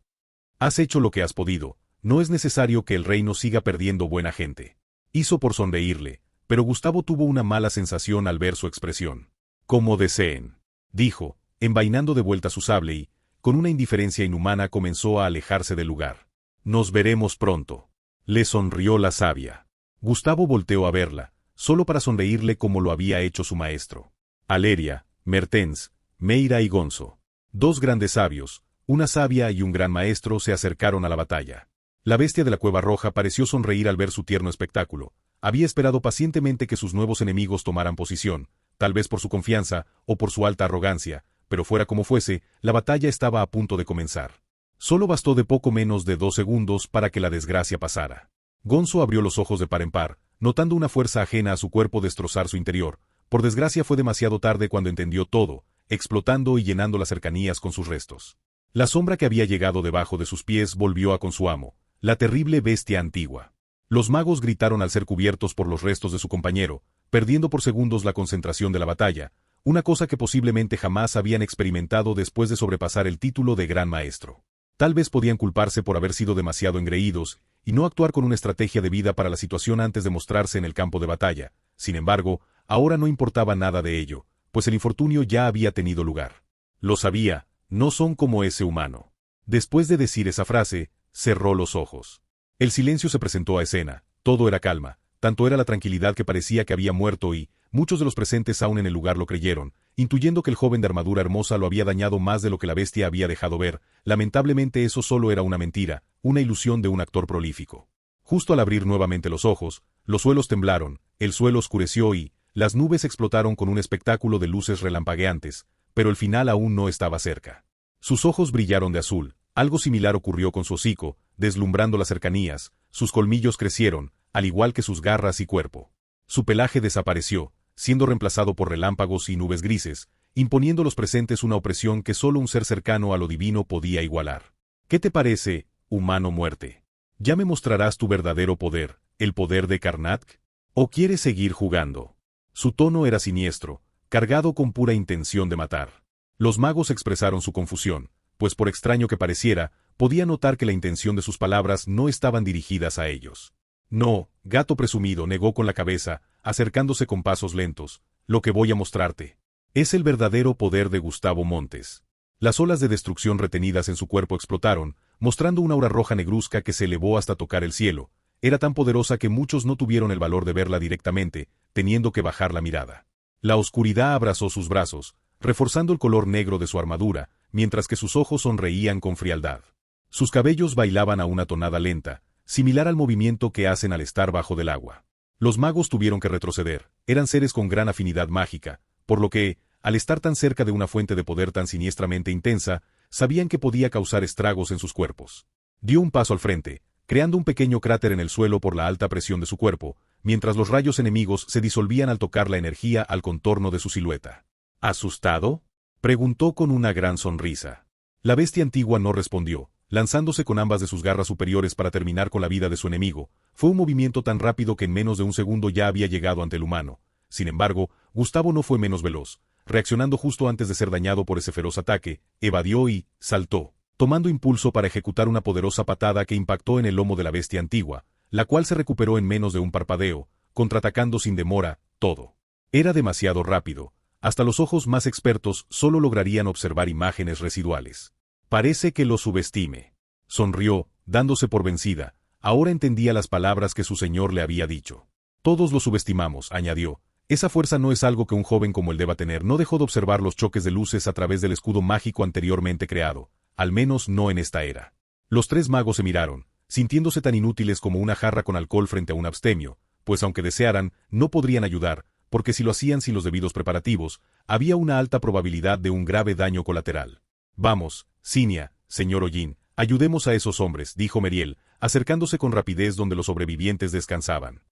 Has hecho lo que has podido, no es necesario que el reino siga perdiendo buena gente. Hizo por sonreírle, pero Gustavo tuvo una mala sensación al ver su expresión. Como deseen, dijo, envainando de vuelta su sable y, con una indiferencia inhumana comenzó a alejarse del lugar. Nos veremos pronto. Le sonrió la sabia. Gustavo volteó a verla, solo para sonreírle como lo había hecho su maestro. Aleria, Mertens, Meira y Gonzo. 2 grandes sabios, una sabia y un gran maestro se acercaron a la batalla. La bestia de la Cueva Roja pareció sonreír al ver su tierno espectáculo. Había esperado pacientemente que sus nuevos enemigos tomaran posición, tal vez por su confianza o por su alta arrogancia, pero fuera como fuese, la batalla estaba a punto de comenzar. Solo bastó de poco menos de 2 segundos para que la desgracia pasara. Gonzo abrió los ojos de par en par, notando una fuerza ajena a su cuerpo destrozar su interior. Por desgracia fue demasiado tarde cuando entendió todo, explotando y llenando las cercanías con sus restos. La sombra que había llegado debajo de sus pies volvió a con su amo, la terrible bestia antigua. Los magos gritaron al ser cubiertos por los restos de su compañero, perdiendo por segundos la concentración de la batalla, una cosa que posiblemente jamás habían experimentado después de sobrepasar el título de Gran Maestro. Tal vez podían culparse por haber sido demasiado engreídos y no actuar con una estrategia debida para la situación antes de mostrarse en el campo de batalla. Sin embargo, ahora no importaba nada de ello, pues el infortunio ya había tenido lugar. Lo sabía, no son como ese humano. Después de decir esa frase, cerró los ojos. El silencio se presentó a escena, todo era calma, tanto era la tranquilidad que parecía que había muerto y, muchos de los presentes aún en el lugar lo creyeron, intuyendo que el joven de armadura hermosa lo había dañado más de lo que la bestia había dejado ver. Lamentablemente eso solo era una mentira, una ilusión de un actor prolífico. Justo al abrir nuevamente los ojos, los suelos temblaron, el suelo oscureció y, las nubes explotaron con un espectáculo de luces relampagueantes, pero el final aún no estaba cerca. Sus ojos brillaron de azul, algo similar ocurrió con su hocico, deslumbrando las cercanías, sus colmillos crecieron, al igual que sus garras y cuerpo. Su pelaje desapareció, siendo reemplazado por relámpagos y nubes grises, imponiendo a los presentes una opresión que solo un ser cercano a lo divino podía igualar. ¿Qué te parece, humano muerte? ¿Ya me mostrarás tu verdadero poder, el poder de Karnak? ¿O quieres seguir jugando? Su tono era siniestro, cargado con pura intención de matar. Los magos expresaron su confusión, pues por extraño que pareciera, podía notar que la intención de sus palabras no estaban dirigidas a ellos. No, gato presumido, negó con la cabeza, acercándose con pasos lentos. Lo que voy a mostrarte es el verdadero poder de Gustavo Montes. Las olas de destrucción retenidas en su cuerpo explotaron, mostrando una aura roja negruzca que se elevó hasta tocar el cielo. Era tan poderosa que muchos no tuvieron el valor de verla directamente, teniendo que bajar la mirada. La oscuridad abrazó sus brazos, reforzando el color negro de su armadura, mientras que sus ojos sonreían con frialdad. Sus cabellos bailaban a una tonada lenta, similar al movimiento que hacen al estar bajo del agua. Los magos tuvieron que retroceder, eran seres con gran afinidad mágica, por lo que, al estar tan cerca de una fuente de poder tan siniestramente intensa, sabían que podía causar estragos en sus cuerpos. Dio un paso al frente, creando un pequeño cráter en el suelo por la alta presión de su cuerpo, mientras los rayos enemigos se disolvían al tocar la energía al contorno de su silueta. ¿Asustado?, preguntó con una gran sonrisa. La bestia antigua no respondió, lanzándose con ambas de sus garras superiores para terminar con la vida de su enemigo. Fue un movimiento tan rápido que en menos de un segundo ya había llegado ante el humano. Sin embargo, Gustavo no fue menos veloz. Reaccionando justo antes de ser dañado por ese feroz ataque, evadió y saltó, tomando impulso para ejecutar una poderosa patada que impactó en el lomo de la bestia antigua, la cual se recuperó en menos de un parpadeo, contraatacando sin demora. Todo era demasiado rápido. Hasta los ojos más expertos solo lograrían observar imágenes residuales. Parece que lo subestime. Sonrió, dándose por vencida. Ahora entendía las palabras que su señor le había dicho. Todos lo subestimamos, añadió. Esa fuerza no es algo que un joven como él deba tener. No dejó de observar los choques de luces a través del escudo mágico anteriormente creado, al menos no en esta era. Los tres magos se miraron, sintiéndose tan inútiles como una jarra con alcohol frente a un abstemio, pues aunque desearan, no podrían ayudar, porque si lo hacían sin los debidos preparativos, había una alta probabilidad de un grave daño colateral. Vamos, Cinia, señor Hollín, ayudemos a esos hombres, dijo Meriel, acercándose con rapidez donde los sobrevivientes descansaban.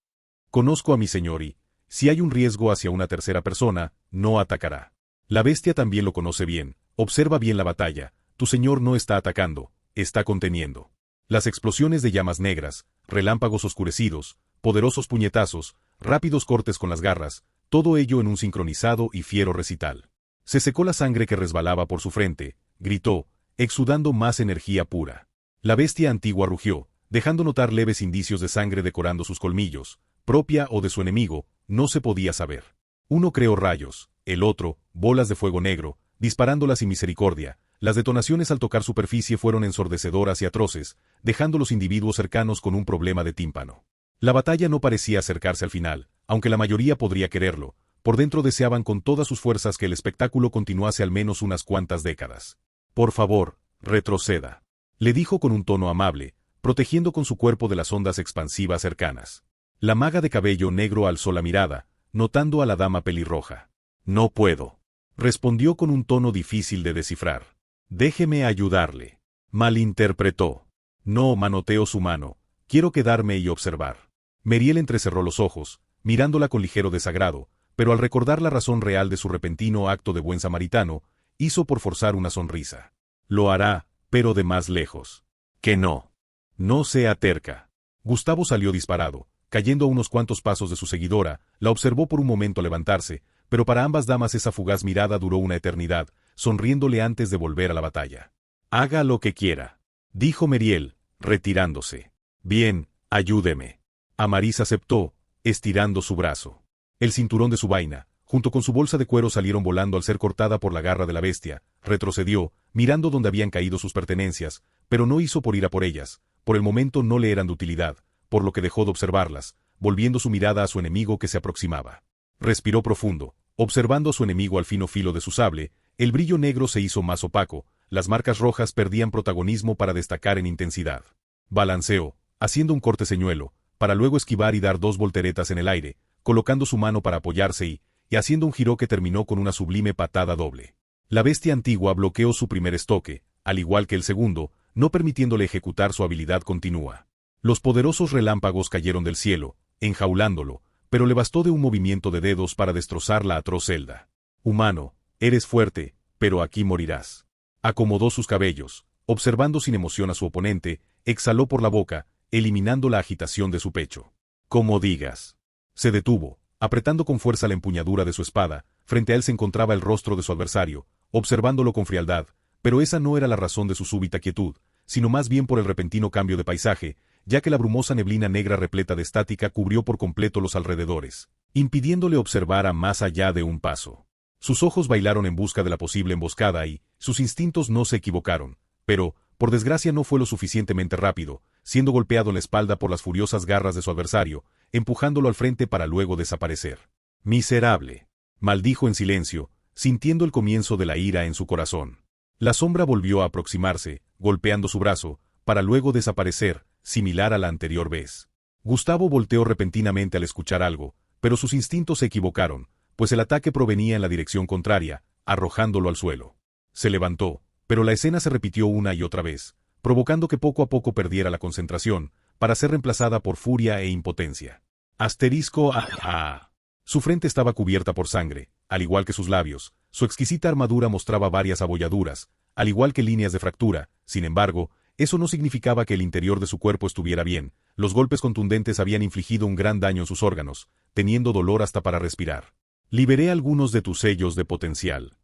Conozco a mi señor y, si hay un riesgo hacia una tercera persona, no atacará. La bestia también lo conoce bien, observa bien la batalla. Tu señor no está atacando, está conteniendo. Las explosiones de llamas negras, relámpagos oscurecidos, poderosos puñetazos, rápidos cortes con las garras, todo ello en un sincronizado y fiero recital. Se secó la sangre que resbalaba por su frente, gritó, exudando más energía pura. La bestia antigua rugió, dejando notar leves indicios de sangre decorando sus colmillos, propia o de su enemigo, no se podía saber. Uno creó rayos, el otro, bolas de fuego negro, disparándolas sin misericordia. Las detonaciones al tocar superficie fueron ensordecedoras y atroces, dejando a los individuos cercanos con un problema de tímpano. La batalla no parecía acercarse al final, aunque la mayoría podría quererlo. Por dentro deseaban con todas sus fuerzas que el espectáculo continuase al menos unas cuantas décadas. Por favor, retroceda, le dijo con un tono amable, protegiendo con su cuerpo de las ondas expansivas cercanas. La maga de cabello negro alzó la mirada, notando a la dama pelirroja. No puedo, respondió con un tono difícil de descifrar. Déjeme ayudarle. Malinterpretó. No, manoteó su mano. Quiero quedarme y observar. Meriel entrecerró los ojos, mirándola con ligero desagrado, pero al recordar la razón real de su repentino acto de buen samaritano, hizo por forzar una sonrisa. Lo hará, pero de más lejos. Que no. No sea terca. Gustavo salió disparado, cayendo a unos cuantos pasos de su seguidora, la observó por un momento levantarse, pero para ambas damas esa fugaz mirada duró una eternidad, sonriéndole antes de volver a la batalla. Haga lo que quiera, dijo Meriel, retirándose. Bien, ayúdeme. Amaris aceptó, estirando su brazo. El cinturón de su vaina, junto con su bolsa de cuero salieron volando al ser cortada por la garra de la bestia. Retrocedió, mirando donde habían caído sus pertenencias, pero no hizo por ir a por ellas. Por el momento no le eran de utilidad, por lo que dejó de observarlas, volviendo su mirada a su enemigo que se aproximaba. Respiró profundo, observando a su enemigo al fino filo de su sable. El brillo negro se hizo más opaco, las marcas rojas perdían protagonismo para destacar en intensidad. Balanceó, haciendo un corte señuelo, para luego esquivar y dar dos volteretas en el aire, colocando su mano para apoyarse y haciendo un giro que terminó con una sublime patada doble. La bestia antigua bloqueó su primer estoque, al igual que el segundo, no permitiéndole ejecutar su habilidad continua. Los poderosos relámpagos cayeron del cielo, enjaulándolo, pero le bastó de un movimiento de dedos para destrozar la atroz celda. Humano, eres fuerte, pero aquí morirás. Acomodó sus cabellos, observando sin emoción a su oponente, exhaló por la boca, eliminando la agitación de su pecho. Como digas. Se detuvo, apretando con fuerza la empuñadura de su espada. Frente a él se encontraba el rostro de su adversario, observándolo con frialdad, pero esa no era la razón de su súbita quietud, sino más bien por el repentino cambio de paisaje, ya que la brumosa neblina negra repleta de estática cubrió por completo los alrededores, impidiéndole observar a más allá de un paso. Sus ojos bailaron en busca de la posible emboscada y, sus instintos no se equivocaron, pero, por desgracia no fue lo suficientemente rápido, siendo golpeado en la espalda por las furiosas garras de su adversario, empujándolo al frente para luego desaparecer. Miserable, maldijo en silencio, sintiendo el comienzo de la ira en su corazón. La sombra volvió a aproximarse, golpeando su brazo, para luego desaparecer, similar a la anterior vez. Gustavo volteó repentinamente al escuchar algo, pero sus instintos se equivocaron, pues el ataque provenía en la dirección contraria, arrojándolo al suelo. Se levantó, pero la escena se repitió una y otra vez, provocando que poco a poco perdiera la concentración, para ser reemplazada por furia e impotencia. Asterisco a. Su frente estaba cubierta por sangre, al igual que sus labios. Su exquisita armadura mostraba varias abolladuras, al igual que líneas de fractura. Sin embargo, eso no significaba que el interior de su cuerpo estuviera bien. Los golpes contundentes habían infligido un gran daño en sus órganos, teniendo dolor hasta para respirar. Liberé algunos de tus sellos de potencial.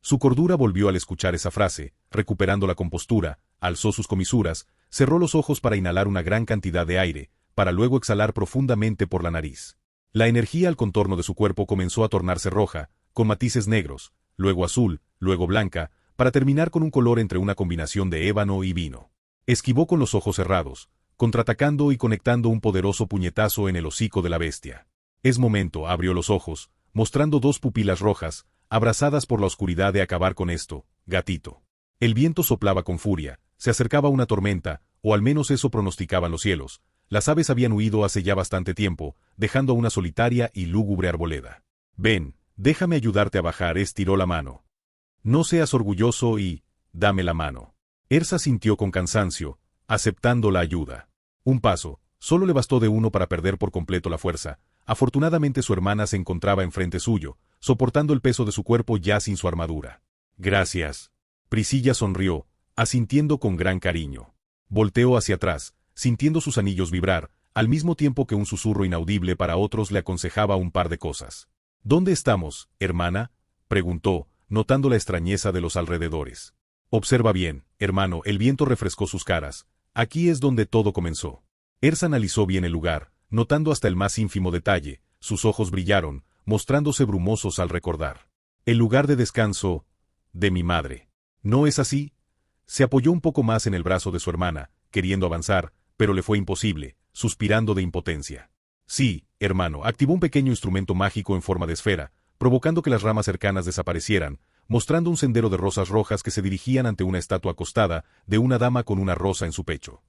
Su cordura volvió al escuchar esa frase, recuperando la compostura, alzó sus comisuras, cerró los ojos para inhalar una gran cantidad de aire, para luego exhalar profundamente por la nariz. La energía al contorno de su cuerpo comenzó a tornarse roja, con matices negros, luego azul, luego blanca, para terminar con un color entre una combinación de ébano y vino. Esquivó con los ojos cerrados, contraatacando y conectando un poderoso puñetazo en el hocico de la bestia. Es momento, abrió los ojos, mostrando dos pupilas rojas, abrazadas por la oscuridad de acabar con esto, gatito. El viento soplaba con furia, se acercaba una tormenta, o al menos eso pronosticaban los cielos. Las aves habían huido hace ya bastante tiempo, dejando una solitaria y lúgubre arboleda. Ven, déjame ayudarte a bajar, estiró la mano. No seas orgulloso y, dame la mano. Ersa sintió con cansancio, aceptando la ayuda. Un paso, solo le bastó de uno para perder por completo la fuerza. Afortunadamente su hermana se encontraba enfrente suyo, soportando el peso de su cuerpo ya sin su armadura. Gracias. Priscilla sonrió, asintiendo con gran cariño. Volteó hacia atrás, sintiendo sus anillos vibrar, al mismo tiempo que un susurro inaudible para otros le aconsejaba un par de cosas. ¿Dónde estamos, hermana?, preguntó, notando la extrañeza de los alrededores. Observa bien, hermano, el viento refrescó sus caras. Aquí es donde todo comenzó. Ersa analizó bien el lugar, notando hasta el más ínfimo detalle, sus ojos brillaron, mostrándose brumosos al recordar. El lugar de descanso de mi madre. ¿No es así? Se apoyó un poco más en el brazo de su hermana, queriendo avanzar, pero le fue imposible, suspirando de impotencia. Sí, hermano, activó un pequeño instrumento mágico en forma de esfera, provocando que las ramas cercanas desaparecieran, mostrando un sendero de rosas rojas que se dirigían ante una estatua acostada de una dama con una rosa en su pecho.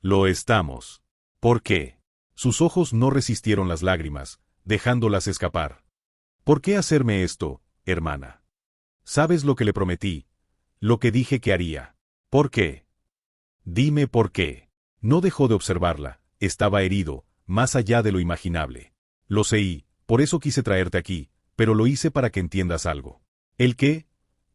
Lo estamos. ¿Por qué? Sus ojos no resistieron las lágrimas, dejándolas escapar. ¿Por qué hacerme esto, hermana? ¿Sabes lo que le prometí? Lo que dije que haría. ¿Por qué? Dime por qué. No dejó de observarla, estaba herido, más allá de lo imaginable. Lo sé y, por eso quise traerte aquí, pero lo hice para que entiendas algo. ¿El qué?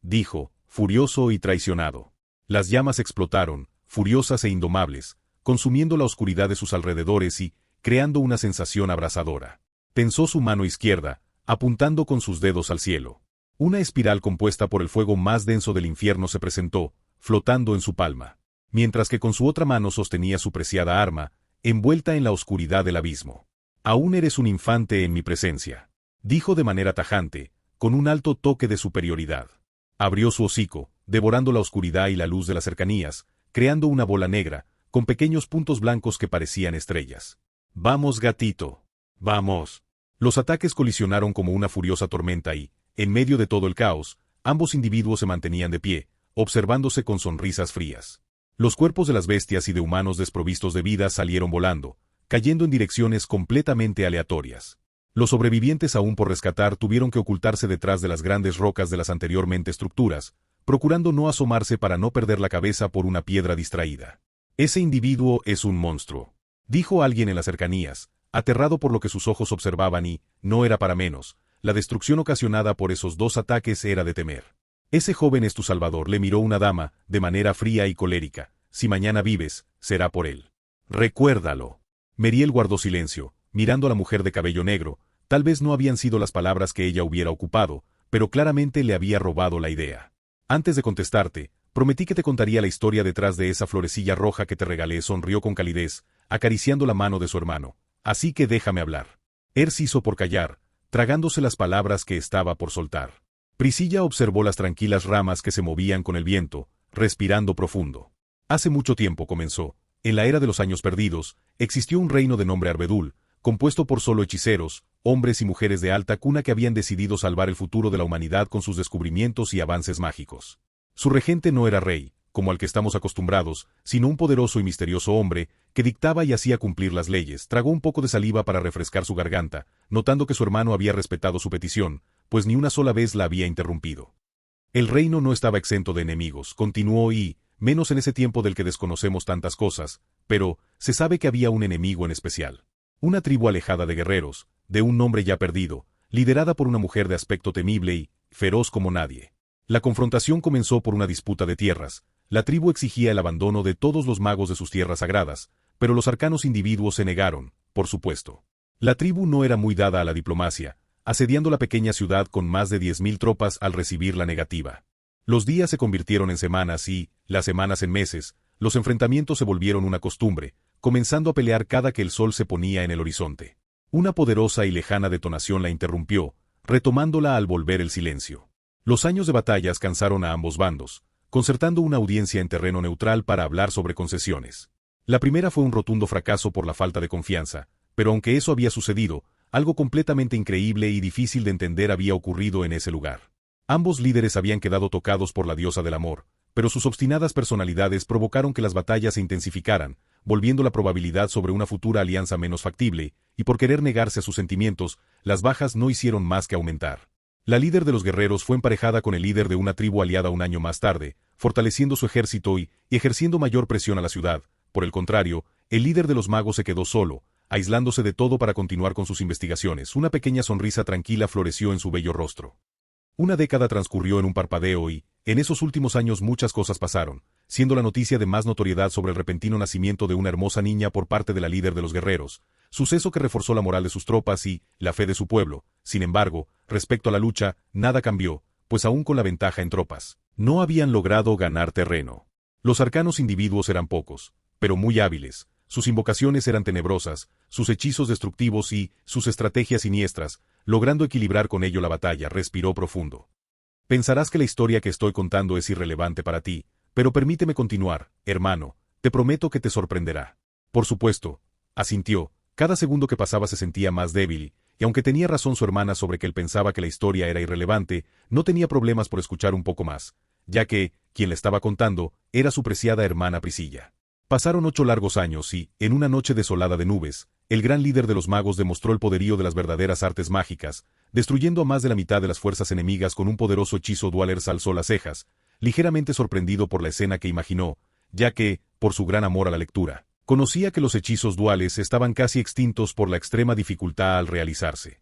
Dijo, furioso y traicionado. Las llamas explotaron, furiosas e indomables, consumiendo la oscuridad de sus alrededores y, creando una sensación abrasadora. Tensó su mano izquierda, apuntando con sus dedos al cielo. Una espiral compuesta por el fuego más denso del infierno se presentó, flotando en su palma, mientras que con su otra mano sostenía su preciada arma, envuelta en la oscuridad del abismo. Aún eres un infante en mi presencia, dijo de manera tajante, con un alto toque de superioridad. Abrió su hocico, devorando la oscuridad y la luz de las cercanías, creando una bola negra, con pequeños puntos blancos que parecían estrellas. Vamos, gatito. Vamos. Los ataques colisionaron como una furiosa tormenta y, en medio de todo el caos, ambos individuos se mantenían de pie, observándose con sonrisas frías. Los cuerpos de las bestias y de humanos desprovistos de vida salieron volando, cayendo en direcciones completamente aleatorias. Los sobrevivientes aún por rescatar tuvieron que ocultarse detrás de las grandes rocas de las anteriormente estructuras, procurando no asomarse para no perder la cabeza por una piedra distraída. Ese individuo es un monstruo, dijo alguien en las cercanías, aterrado por lo que sus ojos observaban y, no era para menos, la destrucción ocasionada por esos dos ataques era de temer. Ese joven es tu salvador, le miró una dama, de manera fría y colérica. Si mañana vives, será por él. Recuérdalo. Meriel guardó silencio, mirando a la mujer de cabello negro. Tal vez no habían sido las palabras que ella hubiera ocupado, pero claramente le había robado la idea. Antes de contestarte, prometí que te contaría la historia detrás de esa florecilla roja que te regalé, sonrió con calidez, acariciando la mano de su hermano. Así que déjame hablar. Ersa hizo por callar, tragándose las palabras que estaba por soltar. Priscilla observó las tranquilas ramas que se movían con el viento, respirando profundo. Hace mucho tiempo comenzó, en la era de los años perdidos, existió un reino de nombre Arbedul, compuesto por solo hechiceros, hombres y mujeres de alta cuna que habían decidido salvar el futuro de la humanidad con sus descubrimientos y avances mágicos. Su regente no era rey, como al que estamos acostumbrados, sino un poderoso y misterioso hombre, que dictaba y hacía cumplir las leyes. Tragó un poco de saliva para refrescar su garganta, notando que su hermano había respetado su petición, pues ni una sola vez la había interrumpido. El reino no estaba exento de enemigos, continuó y, menos en ese tiempo del que desconocemos tantas cosas, pero se sabe que había un enemigo en especial. Una tribu alejada de guerreros, de un nombre ya perdido, liderada por una mujer de aspecto temible y feroz como nadie. La confrontación comenzó por una disputa de tierras. La tribu exigía el abandono de todos los magos de sus tierras sagradas, pero los arcanos individuos se negaron, por supuesto. La tribu no era muy dada a la diplomacia, asediando la pequeña ciudad con más de 10.000 tropas al recibir la negativa. Los días se convirtieron en semanas y, las semanas en meses, los enfrentamientos se volvieron una costumbre, comenzando a pelear cada que el sol se ponía en el horizonte. Una poderosa y lejana detonación la interrumpió, retomándola al volver el silencio. Los años de batallas cansaron a ambos bandos, concertando una audiencia en terreno neutral para hablar sobre concesiones. La primera fue un rotundo fracaso por la falta de confianza, pero aunque eso había sucedido, algo completamente increíble y difícil de entender había ocurrido en ese lugar. Ambos líderes habían quedado tocados por la diosa del amor, pero sus obstinadas personalidades provocaron que las batallas se intensificaran, volviendo la probabilidad sobre una futura alianza menos factible, y por querer negarse a sus sentimientos, las bajas no hicieron más que aumentar. La líder de los guerreros fue emparejada con el líder de una tribu aliada un año más tarde, fortaleciendo su ejército y ejerciendo mayor presión a la ciudad. Por el contrario, el líder de los magos se quedó solo, aislándose de todo para continuar con sus investigaciones. Una pequeña sonrisa tranquila floreció en su bello rostro. Una década transcurrió en un parpadeo y, en esos últimos años muchas cosas pasaron, siendo la noticia de más notoriedad sobre el repentino nacimiento de una hermosa niña por parte de la líder de los guerreros, suceso que reforzó la moral de sus tropas y la fe de su pueblo. Sin embargo, respecto a la lucha, nada cambió, pues aún con la ventaja en tropas, no habían logrado ganar terreno. Los arcanos individuos eran pocos, pero muy hábiles, sus invocaciones eran tenebrosas, sus hechizos destructivos y sus estrategias siniestras, logrando equilibrar con ello la batalla. Respiró profundo. Pensarás que la historia que estoy contando es irrelevante para ti, pero permíteme continuar, hermano, te prometo que te sorprenderá. Por supuesto, asintió, cada segundo que pasaba se sentía más débil, y aunque tenía razón su hermana sobre que él pensaba que la historia era irrelevante, no tenía problemas por escuchar un poco más, ya que, quien le estaba contando, era su preciada hermana Priscilla. Pasaron 8 largos años y, en una noche desolada de nubes, el gran líder de los magos demostró el poderío de las verdaderas artes mágicas, destruyendo a más de la mitad de las fuerzas enemigas con un poderoso hechizo. Dwellers alzó las cejas, ligeramente sorprendido por la escena que imaginó, ya que, por su gran amor a la lectura, conocía que los hechizos duales estaban casi extintos por la extrema dificultad al realizarse.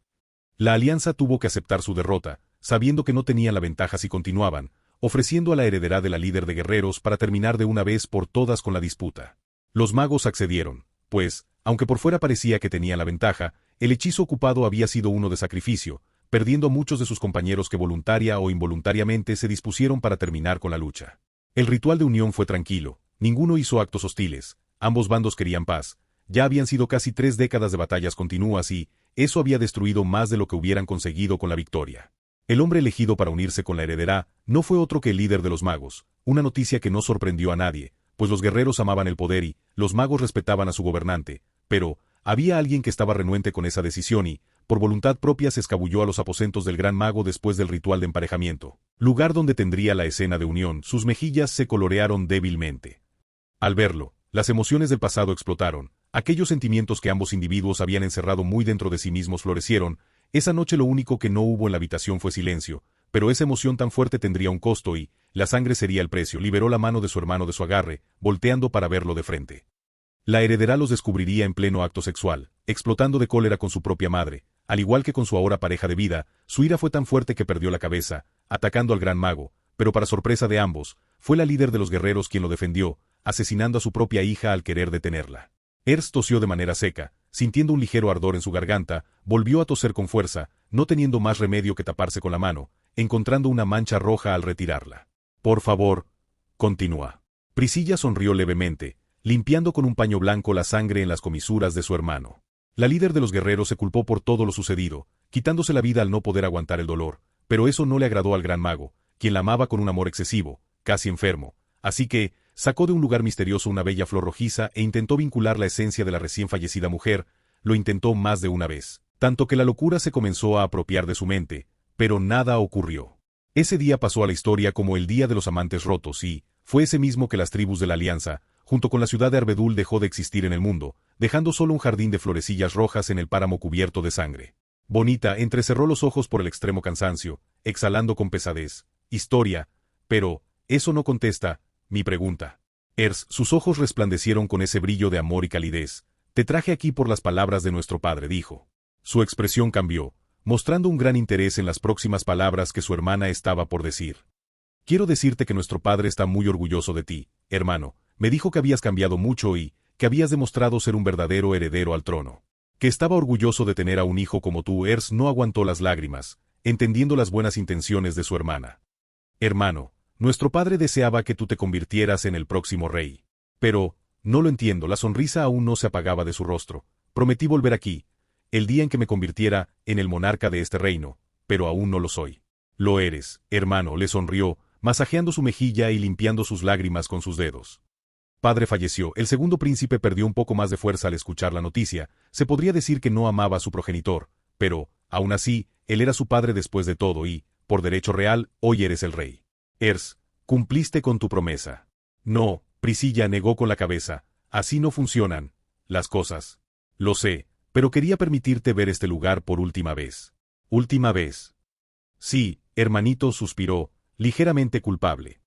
La alianza tuvo que aceptar su derrota, sabiendo que no tenían la ventaja si continuaban, ofreciendo a la heredera de la líder de guerreros para terminar de una vez por todas con la disputa. Los magos accedieron, pues, aunque por fuera parecía que tenían la ventaja, el hechizo ocupado había sido uno de sacrificio, perdiendo a muchos de sus compañeros que voluntaria o involuntariamente se dispusieron para terminar con la lucha. El ritual de unión fue tranquilo, ninguno hizo actos hostiles, ambos bandos querían paz, ya habían sido casi 3 décadas de batallas continuas y, eso había destruido más de lo que hubieran conseguido con la victoria. El hombre elegido para unirse con la heredera no fue otro que el líder de los magos, una noticia que no sorprendió a nadie, pues los guerreros amaban el poder y los magos respetaban a su gobernante, pero había alguien que estaba renuente con esa decisión y, por voluntad propia, se escabulló a los aposentos del gran mago después del ritual de emparejamiento, lugar donde tendría la escena de unión. Sus mejillas se colorearon débilmente. Al verlo, las emociones del pasado explotaron, aquellos sentimientos que ambos individuos habían encerrado muy dentro de sí mismos florecieron. Esa noche lo único que no hubo en la habitación fue silencio, pero esa emoción tan fuerte tendría un costo y, la sangre sería el precio. Liberó la mano de su hermano de su agarre, volteando para verlo de frente. La heredera los descubriría en pleno acto sexual, explotando de cólera con su propia madre, al igual que con su ahora pareja de vida. Su ira fue tan fuerte que perdió la cabeza, atacando al gran mago, pero para sorpresa de ambos, fue la líder de los guerreros quien lo defendió, asesinando a su propia hija al querer detenerla. Ers tosió de manera seca, sintiendo un ligero ardor en su garganta, volvió a toser con fuerza, no teniendo más remedio que taparse con la mano, encontrando una mancha roja al retirarla. Por favor, continúa. Priscilla sonrió levemente, limpiando con un paño blanco la sangre en las comisuras de su hermano. La líder de los guerreros se culpó por todo lo sucedido, quitándose la vida al no poder aguantar el dolor, pero eso no le agradó al gran mago, quien la amaba con un amor excesivo, casi enfermo, así que sacó de un lugar misterioso una bella flor rojiza e intentó vincular la esencia de la recién fallecida mujer. Lo intentó más de una vez, tanto que la locura se comenzó a apropiar de su mente, pero nada ocurrió. Ese día pasó a la historia como el Día de los Amantes Rotos y fue ese mismo que las tribus de la Alianza, junto con la ciudad de Arbedul, dejó de existir en el mundo, dejando solo un jardín de florecillas rojas en el páramo cubierto de sangre. Bonita entrecerró los ojos por el extremo cansancio, exhalando con pesadez. Historia, pero eso no contesta, mi pregunta. Sus ojos resplandecieron con ese brillo de amor y calidez. Te traje aquí por las palabras de nuestro padre, dijo. Su expresión cambió, mostrando un gran interés en las próximas palabras que su hermana estaba por decir. Quiero decirte que nuestro padre está muy orgulloso de ti, hermano. Me dijo que habías cambiado mucho y que habías demostrado ser un verdadero heredero al trono. Que estaba orgulloso de tener a un hijo como tú. No aguantó las lágrimas, entendiendo las buenas intenciones de su hermana. Hermano, nuestro padre deseaba que tú te convirtieras en el próximo rey. Pero, no lo entiendo, la sonrisa aún no se apagaba de su rostro. Prometí volver aquí, el día en que me convirtiera en el monarca de este reino, pero aún no lo soy. Lo eres, hermano, le sonrió, masajeando su mejilla y limpiando sus lágrimas con sus dedos. Padre falleció. El segundo príncipe perdió un poco más de fuerza al escuchar la noticia. Se podría decir que no amaba a su progenitor, pero, aún así, él era su padre después de todo y, por derecho real, hoy eres el rey. Cumpliste con tu promesa. No, Priscilla negó con la cabeza. Así no funcionan las cosas. Lo sé, pero quería permitirte ver este lugar por última vez. ¿Última vez? Sí, hermanito, suspiró, ligeramente culpable.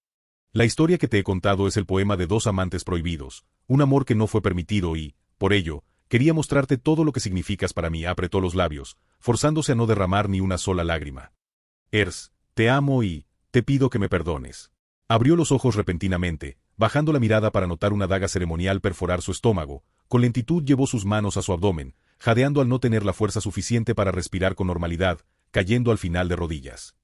La historia que te he contado es el poema de dos amantes prohibidos, un amor que no fue permitido y, por ello, quería mostrarte todo lo que significas para mí. Apretó los labios, forzándose a no derramar ni una sola lágrima. Te amo y te pido que me perdones. Abrió los ojos repentinamente, bajando la mirada para notar una daga ceremonial perforar su estómago. Con lentitud llevó sus manos a su abdomen, jadeando al no tener la fuerza suficiente para respirar con normalidad, cayendo al final de rodillas.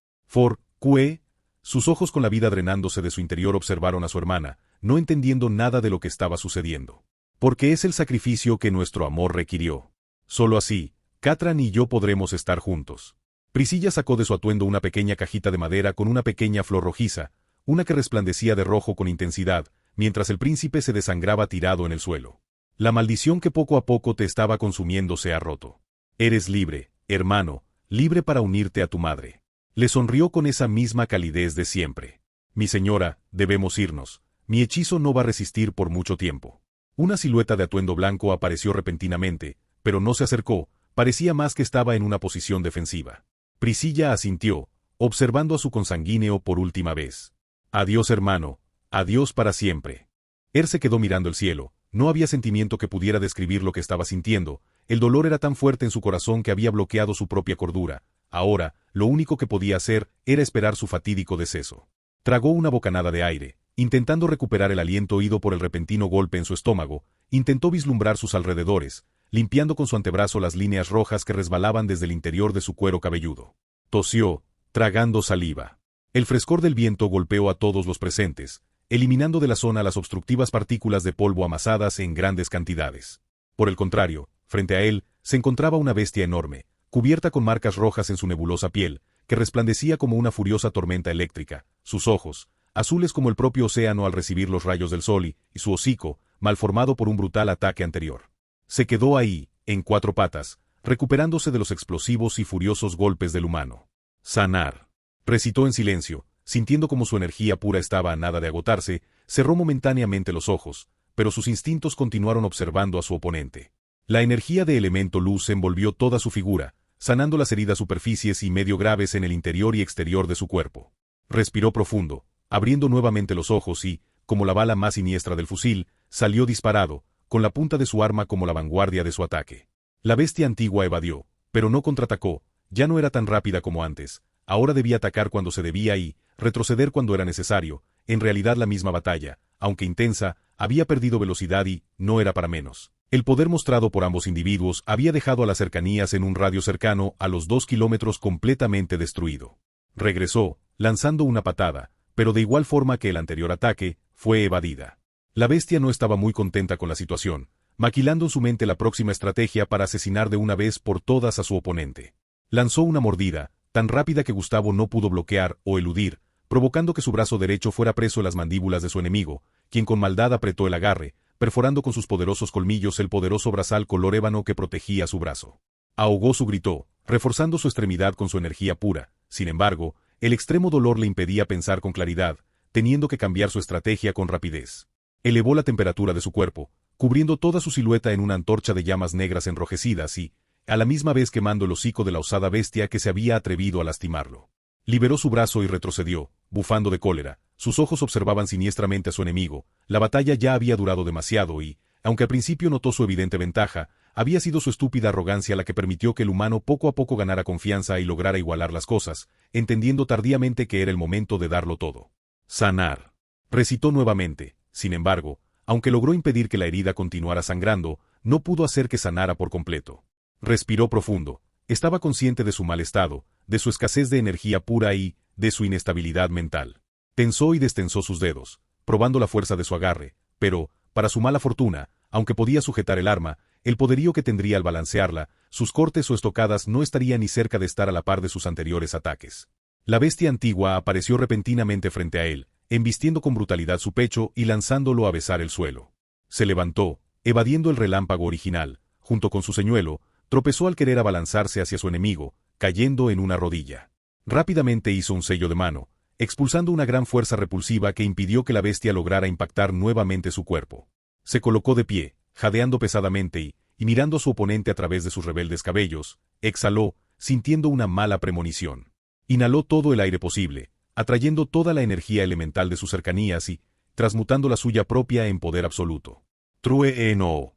Sus ojos con la vida drenándose de su interior observaron a su hermana, no entendiendo nada de lo que estaba sucediendo. Porque es el sacrificio que nuestro amor requirió. Solo así, Catran y yo podremos estar juntos. Priscilla sacó de su atuendo una pequeña cajita de madera con una pequeña flor rojiza, una que resplandecía de rojo con intensidad, mientras el príncipe se desangraba tirado en el suelo. La maldición que poco a poco te estaba consumiendo se ha roto. Eres libre, hermano, libre para unirte a tu madre. Le sonrió con esa misma calidez de siempre. Mi señora, debemos irnos. Mi hechizo no va a resistir por mucho tiempo. Una silueta de atuendo blanco apareció repentinamente, pero no se acercó, parecía más que estaba en una posición defensiva. Priscilla asintió, observando a su consanguíneo por última vez. Adiós, hermano, adiós para siempre. Se quedó mirando el cielo, no había sentimiento que pudiera describir lo que estaba sintiendo, el dolor era tan fuerte en su corazón que había bloqueado su propia cordura. Ahora, lo único que podía hacer era esperar su fatídico deceso. Tragó una bocanada de aire, intentando recuperar el aliento oído por el repentino golpe en su estómago, intentó vislumbrar sus alrededores, limpiando con su antebrazo las líneas rojas que resbalaban desde el interior de su cuero cabelludo. Tosió, tragando saliva. El frescor del viento golpeó a todos los presentes, eliminando de la zona las obstructivas partículas de polvo amasadas en grandes cantidades. Por el contrario, frente a él, se encontraba una bestia enorme, cubierta con marcas rojas en su nebulosa piel, que resplandecía como una furiosa tormenta eléctrica, sus ojos, azules como el propio océano al recibir los rayos del sol y su hocico, malformado por un brutal ataque anterior. Se quedó ahí, en cuatro patas, recuperándose de los explosivos y furiosos golpes del humano. Sanar. Recitó en silencio, sintiendo como su energía pura estaba a nada de agotarse, cerró momentáneamente los ojos, pero sus instintos continuaron observando a su oponente. La energía de elemento luz envolvió toda su figura, sanando las heridas superficies y medio graves en el interior y exterior de su cuerpo. Respiró profundo, abriendo nuevamente los ojos y, como la bala más siniestra del fusil, salió disparado, con la punta de su arma como la vanguardia de su ataque. La bestia antigua evadió, pero no contraatacó, ya no era tan rápida como antes, ahora debía atacar cuando se debía y retroceder cuando era necesario. En realidad la misma batalla, aunque intensa, había perdido velocidad y no era para menos. El poder mostrado por ambos individuos había dejado a las cercanías en un radio cercano a los 2 kilómetros completamente destruido. Regresó, lanzando una patada, pero de igual forma que el anterior ataque, fue evadida. La bestia no estaba muy contenta con la situación, maquilando en su mente la próxima estrategia para asesinar de una vez por todas a su oponente. Lanzó una mordida, tan rápida que Gustavo no pudo bloquear o eludir, provocando que su brazo derecho fuera preso en las mandíbulas de su enemigo, quien con maldad apretó el agarre, perforando con sus poderosos colmillos el poderoso brazal color ébano que protegía su brazo. Ahogó su grito, reforzando su extremidad con su energía pura. Sin embargo, el extremo dolor le impedía pensar con claridad, teniendo que cambiar su estrategia con rapidez. Elevó la temperatura de su cuerpo, cubriendo toda su silueta en una antorcha de llamas negras enrojecidas y, a la misma vez quemando el hocico de la osada bestia que se había atrevido a lastimarlo. Liberó su brazo y retrocedió, bufando de cólera. Sus ojos observaban siniestramente a su enemigo. La batalla ya había durado demasiado y, aunque al principio notó su evidente ventaja, había sido su estúpida arrogancia la que permitió que el humano poco a poco ganara confianza y lograra igualar las cosas, entendiendo tardíamente que era el momento de darlo todo. Sanar. Recitó nuevamente. Sin embargo, aunque logró impedir que la herida continuara sangrando, no pudo hacer que sanara por completo. Respiró profundo. Estaba consciente de su mal estado, de su escasez de energía pura y de su inestabilidad mental. Tensó y destensó sus dedos, probando la fuerza de su agarre, pero, para su mala fortuna, aunque podía sujetar el arma, el poderío que tendría al balancearla, sus cortes o estocadas no estarían ni cerca de estar a la par de sus anteriores ataques. La bestia antigua apareció repentinamente frente a él, embistiendo con brutalidad su pecho y lanzándolo a besar el suelo. Se levantó, evadiendo el relámpago original, junto con su señuelo, tropezó al querer abalanzarse hacia su enemigo, cayendo en una rodilla. Rápidamente hizo un sello de mano, expulsando una gran fuerza repulsiva que impidió que la bestia lograra impactar nuevamente su cuerpo. Se colocó de pie, jadeando pesadamente y mirando a su oponente a través de sus rebeldes cabellos, exhaló, sintiendo una mala premonición. Inhaló todo el aire posible, atrayendo toda la energía elemental de sus cercanías y transmutando la suya propia en poder absoluto. True no.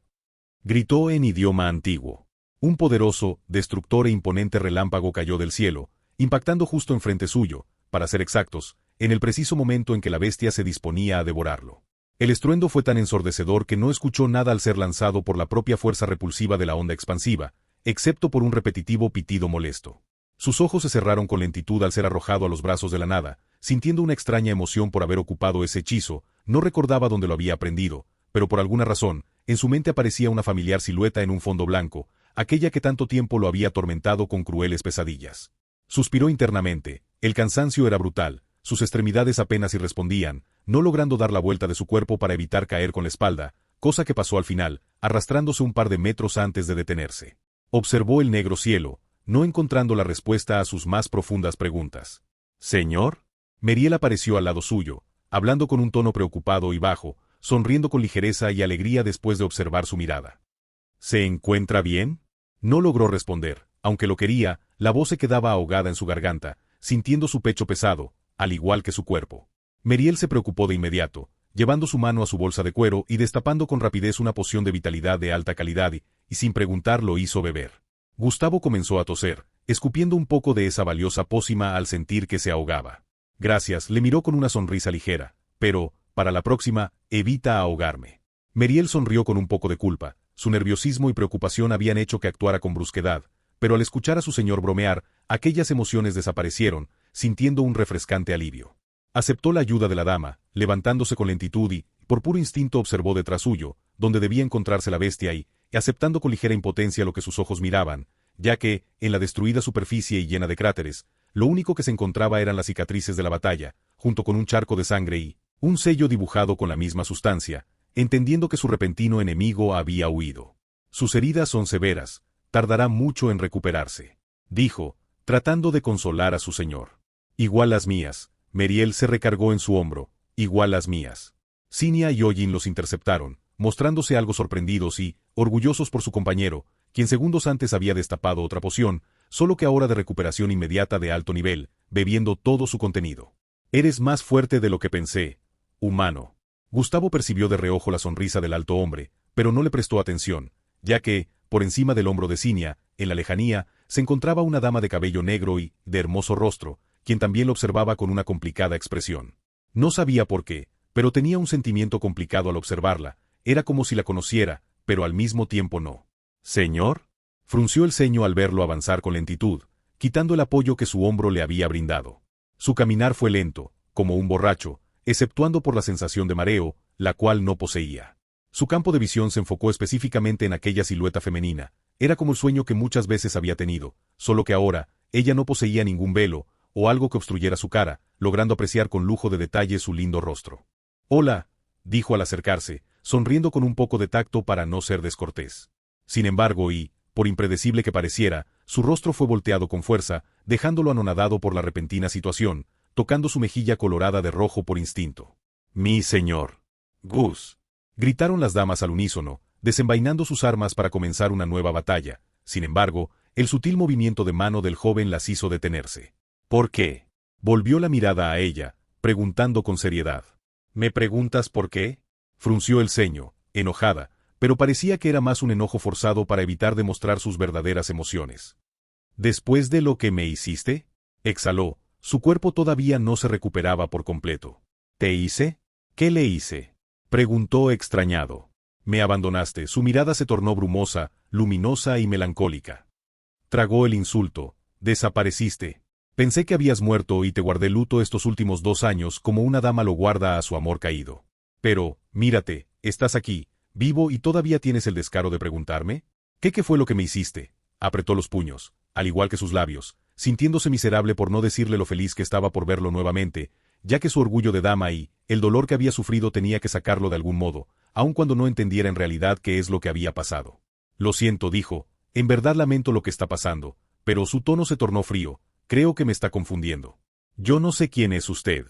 Gritó en idioma antiguo. Un poderoso, destructor e imponente relámpago cayó del cielo, impactando justo enfrente suyo, para ser exactos, en el preciso momento en que la bestia se disponía a devorarlo. El estruendo fue tan ensordecedor que no escuchó nada al ser lanzado por la propia fuerza repulsiva de la onda expansiva, excepto por un repetitivo pitido molesto. Sus ojos se cerraron con lentitud al ser arrojado a los brazos de la nada, sintiendo una extraña emoción por haber ocupado ese hechizo. No recordaba dónde lo había aprendido, pero por alguna razón, en su mente aparecía una familiar silueta en un fondo blanco, aquella que tanto tiempo lo había atormentado con crueles pesadillas. Suspiró internamente. El cansancio era brutal, sus extremidades apenas si respondían, no logrando dar la vuelta de su cuerpo para evitar caer con la espalda, cosa que pasó al final, arrastrándose un par de metros antes de detenerse. Observó el negro cielo, no encontrando la respuesta a sus más profundas preguntas. «¿Señor?» Meriel apareció al lado suyo, hablando con un tono preocupado y bajo, sonriendo con ligereza y alegría después de observar su mirada. «¿Se encuentra bien?» No logró responder, aunque lo quería, la voz se quedaba ahogada en su garganta, sintiendo su pecho pesado, al igual que su cuerpo. Meriel se preocupó de inmediato, llevando su mano a su bolsa de cuero y destapando con rapidez una poción de vitalidad de alta calidad y sin preguntar lo hizo beber. Gustavo comenzó a toser, escupiendo un poco de esa valiosa pócima al sentir que se ahogaba. «Gracias», le miró con una sonrisa ligera, «pero, para la próxima, evita ahogarme». Meriel sonrió con un poco de culpa. Su nerviosismo y preocupación habían hecho que actuara con brusquedad, pero al escuchar a su señor bromear, aquellas emociones desaparecieron, sintiendo un refrescante alivio. Aceptó la ayuda de la dama, levantándose con lentitud y, por puro instinto observó detrás suyo, donde debía encontrarse la bestia y, aceptando con ligera impotencia lo que sus ojos miraban, ya que, en la destruida superficie y llena de cráteres, lo único que se encontraba eran las cicatrices de la batalla, junto con un charco de sangre y un sello dibujado con la misma sustancia, entendiendo que su repentino enemigo había huido. «Sus heridas son severas, tardará mucho en recuperarse», dijo, tratando de consolar a su señor. «Igual las mías». Meriel se recargó en su hombro, «igual las mías». Cinia y Ojin los interceptaron, mostrándose algo sorprendidos y orgullosos por su compañero, quien segundos antes había destapado otra poción, solo que ahora de recuperación inmediata de alto nivel, bebiendo todo su contenido. «Eres más fuerte de lo que pensé, humano». Gustavo percibió de reojo la sonrisa del alto hombre, pero no le prestó atención, ya que, por encima del hombro de Cinia, en la lejanía, se encontraba una dama de cabello negro y de hermoso rostro, quien también lo observaba con una complicada expresión. No sabía por qué, pero tenía un sentimiento complicado al observarla. Era como si la conociera, pero al mismo tiempo no. «¿Señor?» Frunció el ceño al verlo avanzar con lentitud, quitando el apoyo que su hombro le había brindado. Su caminar fue lento, como un borracho, exceptuando por la sensación de mareo, la cual no poseía. Su campo de visión se enfocó específicamente en aquella silueta femenina. Era como el sueño que muchas veces había tenido, solo que ahora, ella no poseía ningún velo, o algo que obstruyera su cara, logrando apreciar con lujo de detalle su lindo rostro. «Hola», dijo al acercarse, sonriendo con un poco de tacto para no ser descortés. Sin embargo y, por impredecible que pareciera, su rostro fue volteado con fuerza, dejándolo anonadado por la repentina situación, tocando su mejilla colorada de rojo por instinto. «Mi señor. Gus», gritaron las damas al unísono, desenvainando sus armas para comenzar una nueva batalla. Sin embargo, el sutil movimiento de mano del joven las hizo detenerse. «¿Por qué?». Volvió la mirada a ella, preguntando con seriedad. ¿Me preguntas por qué? Frunció el ceño, enojada, pero parecía que era más un enojo forzado para evitar demostrar sus verdaderas emociones. ¿Después de lo que me hiciste? Exhaló, su cuerpo todavía no se recuperaba por completo. ¿Te hice? ¿Qué le hice? Preguntó extrañado. Me abandonaste. Su mirada se tornó brumosa, luminosa y melancólica. Tragó el insulto. Desapareciste. Pensé que habías muerto y te guardé luto estos últimos 2 años como una dama lo guarda a su amor caído. Pero, mírate, estás aquí, vivo y todavía tienes el descaro de preguntarme. ¿Qué fue lo que me hiciste? Apretó los puños, al igual que sus labios, sintiéndose miserable por no decirle lo feliz que estaba por verlo nuevamente, ya que su orgullo de dama y el dolor que había sufrido tenía que sacarlo de algún modo, aun cuando no entendiera en realidad qué es lo que había pasado. Lo siento, dijo, en verdad lamento lo que está pasando, pero su tono se tornó frío. Creo que me está confundiendo. Yo no sé quién es usted.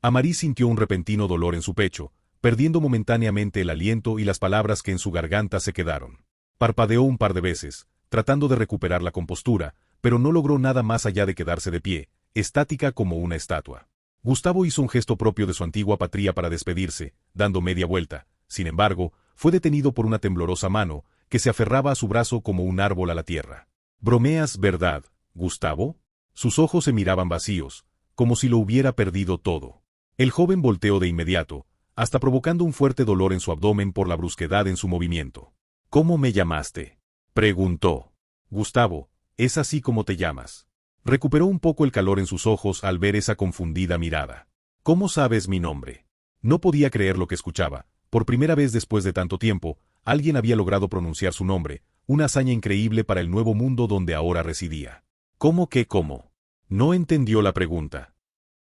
Amarí sintió un repentino dolor en su pecho, perdiendo momentáneamente el aliento y las palabras que en su garganta se quedaron. Parpadeó un par de veces, tratando de recuperar la compostura, pero no logró nada más allá de quedarse de pie, estática como una estatua. Gustavo hizo un gesto propio de su antigua patria para despedirse, dando media vuelta. Sin embargo, fue detenido por una temblorosa mano, que se aferraba a su brazo como un árbol a la tierra. ¿Bromeas, verdad, Gustavo? Sus ojos se miraban vacíos, como si lo hubiera perdido todo. El joven volteó de inmediato, hasta provocando un fuerte dolor en su abdomen por la brusquedad en su movimiento. ¿Cómo me llamaste? Preguntó. Gustavo, es así como te llamas. Recuperó un poco el calor en sus ojos al ver esa confundida mirada. ¿Cómo sabes mi nombre? No podía creer lo que escuchaba. Por primera vez después de tanto tiempo, alguien había logrado pronunciar su nombre, una hazaña increíble para el nuevo mundo donde ahora residía. ¿Cómo que cómo? No entendió la pregunta.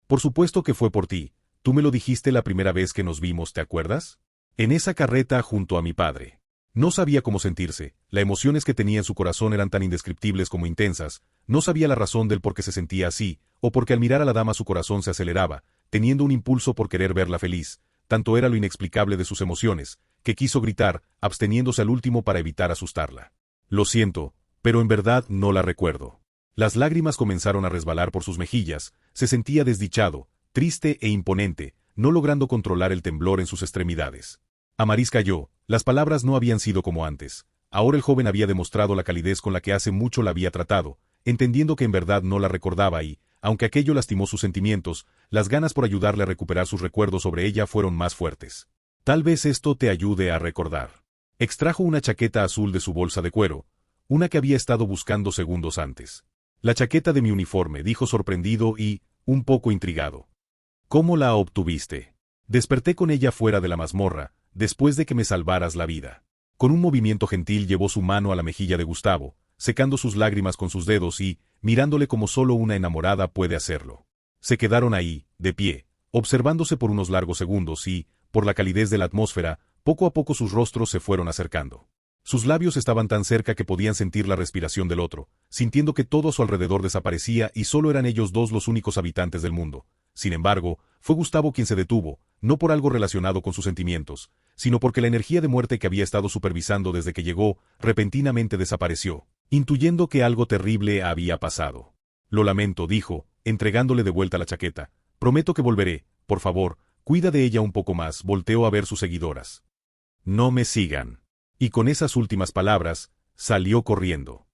Por supuesto que fue por ti. Tú me lo dijiste la primera vez que nos vimos, ¿te acuerdas? En esa carreta junto a mi padre. No sabía cómo sentirse, las emociones que tenía en su corazón eran tan indescriptibles como intensas, no sabía la razón del por qué se sentía así, o porque al mirar a la dama su corazón se aceleraba, teniendo un impulso por querer verla feliz, tanto era lo inexplicable de sus emociones, que quiso gritar, absteniéndose al último para evitar asustarla. Lo siento, pero en verdad no la recuerdo. Las lágrimas comenzaron a resbalar por sus mejillas, se sentía desdichado, triste e imponente, no logrando controlar el temblor en sus extremidades. Amaris calló, las palabras no habían sido como antes. Ahora el joven había demostrado la calidez con la que hace mucho la había tratado, entendiendo que en verdad no la recordaba y, aunque aquello lastimó sus sentimientos, las ganas por ayudarle a recuperar sus recuerdos sobre ella fueron más fuertes. Tal vez esto te ayude a recordar. Extrajo una chaqueta azul de su bolsa de cuero, una que había estado buscando segundos antes. La chaqueta de mi uniforme, dijo sorprendido y, un poco intrigado. ¿Cómo la obtuviste? Desperté con ella fuera de la mazmorra, después de que me salvaras la vida. Con un movimiento gentil llevó su mano a la mejilla de Gustavo, secando sus lágrimas con sus dedos y, mirándole como solo una enamorada puede hacerlo. Se quedaron ahí, de pie, observándose por unos largos segundos y, por la calidez de la atmósfera, poco a poco sus rostros se fueron acercando. Sus labios estaban tan cerca que podían sentir la respiración del otro, sintiendo que todo a su alrededor desaparecía y solo eran ellos dos los únicos habitantes del mundo. Sin embargo, fue Gustavo quien se detuvo, no por algo relacionado con sus sentimientos, sino porque la energía de muerte que había estado supervisando desde que llegó, repentinamente desapareció, intuyendo que algo terrible había pasado. Lo lamento, dijo, entregándole de vuelta la chaqueta. Prometo que volveré, por favor, cuida de ella un poco más. Volteó a ver sus seguidoras. No me sigan. Y con esas últimas palabras, salió corriendo.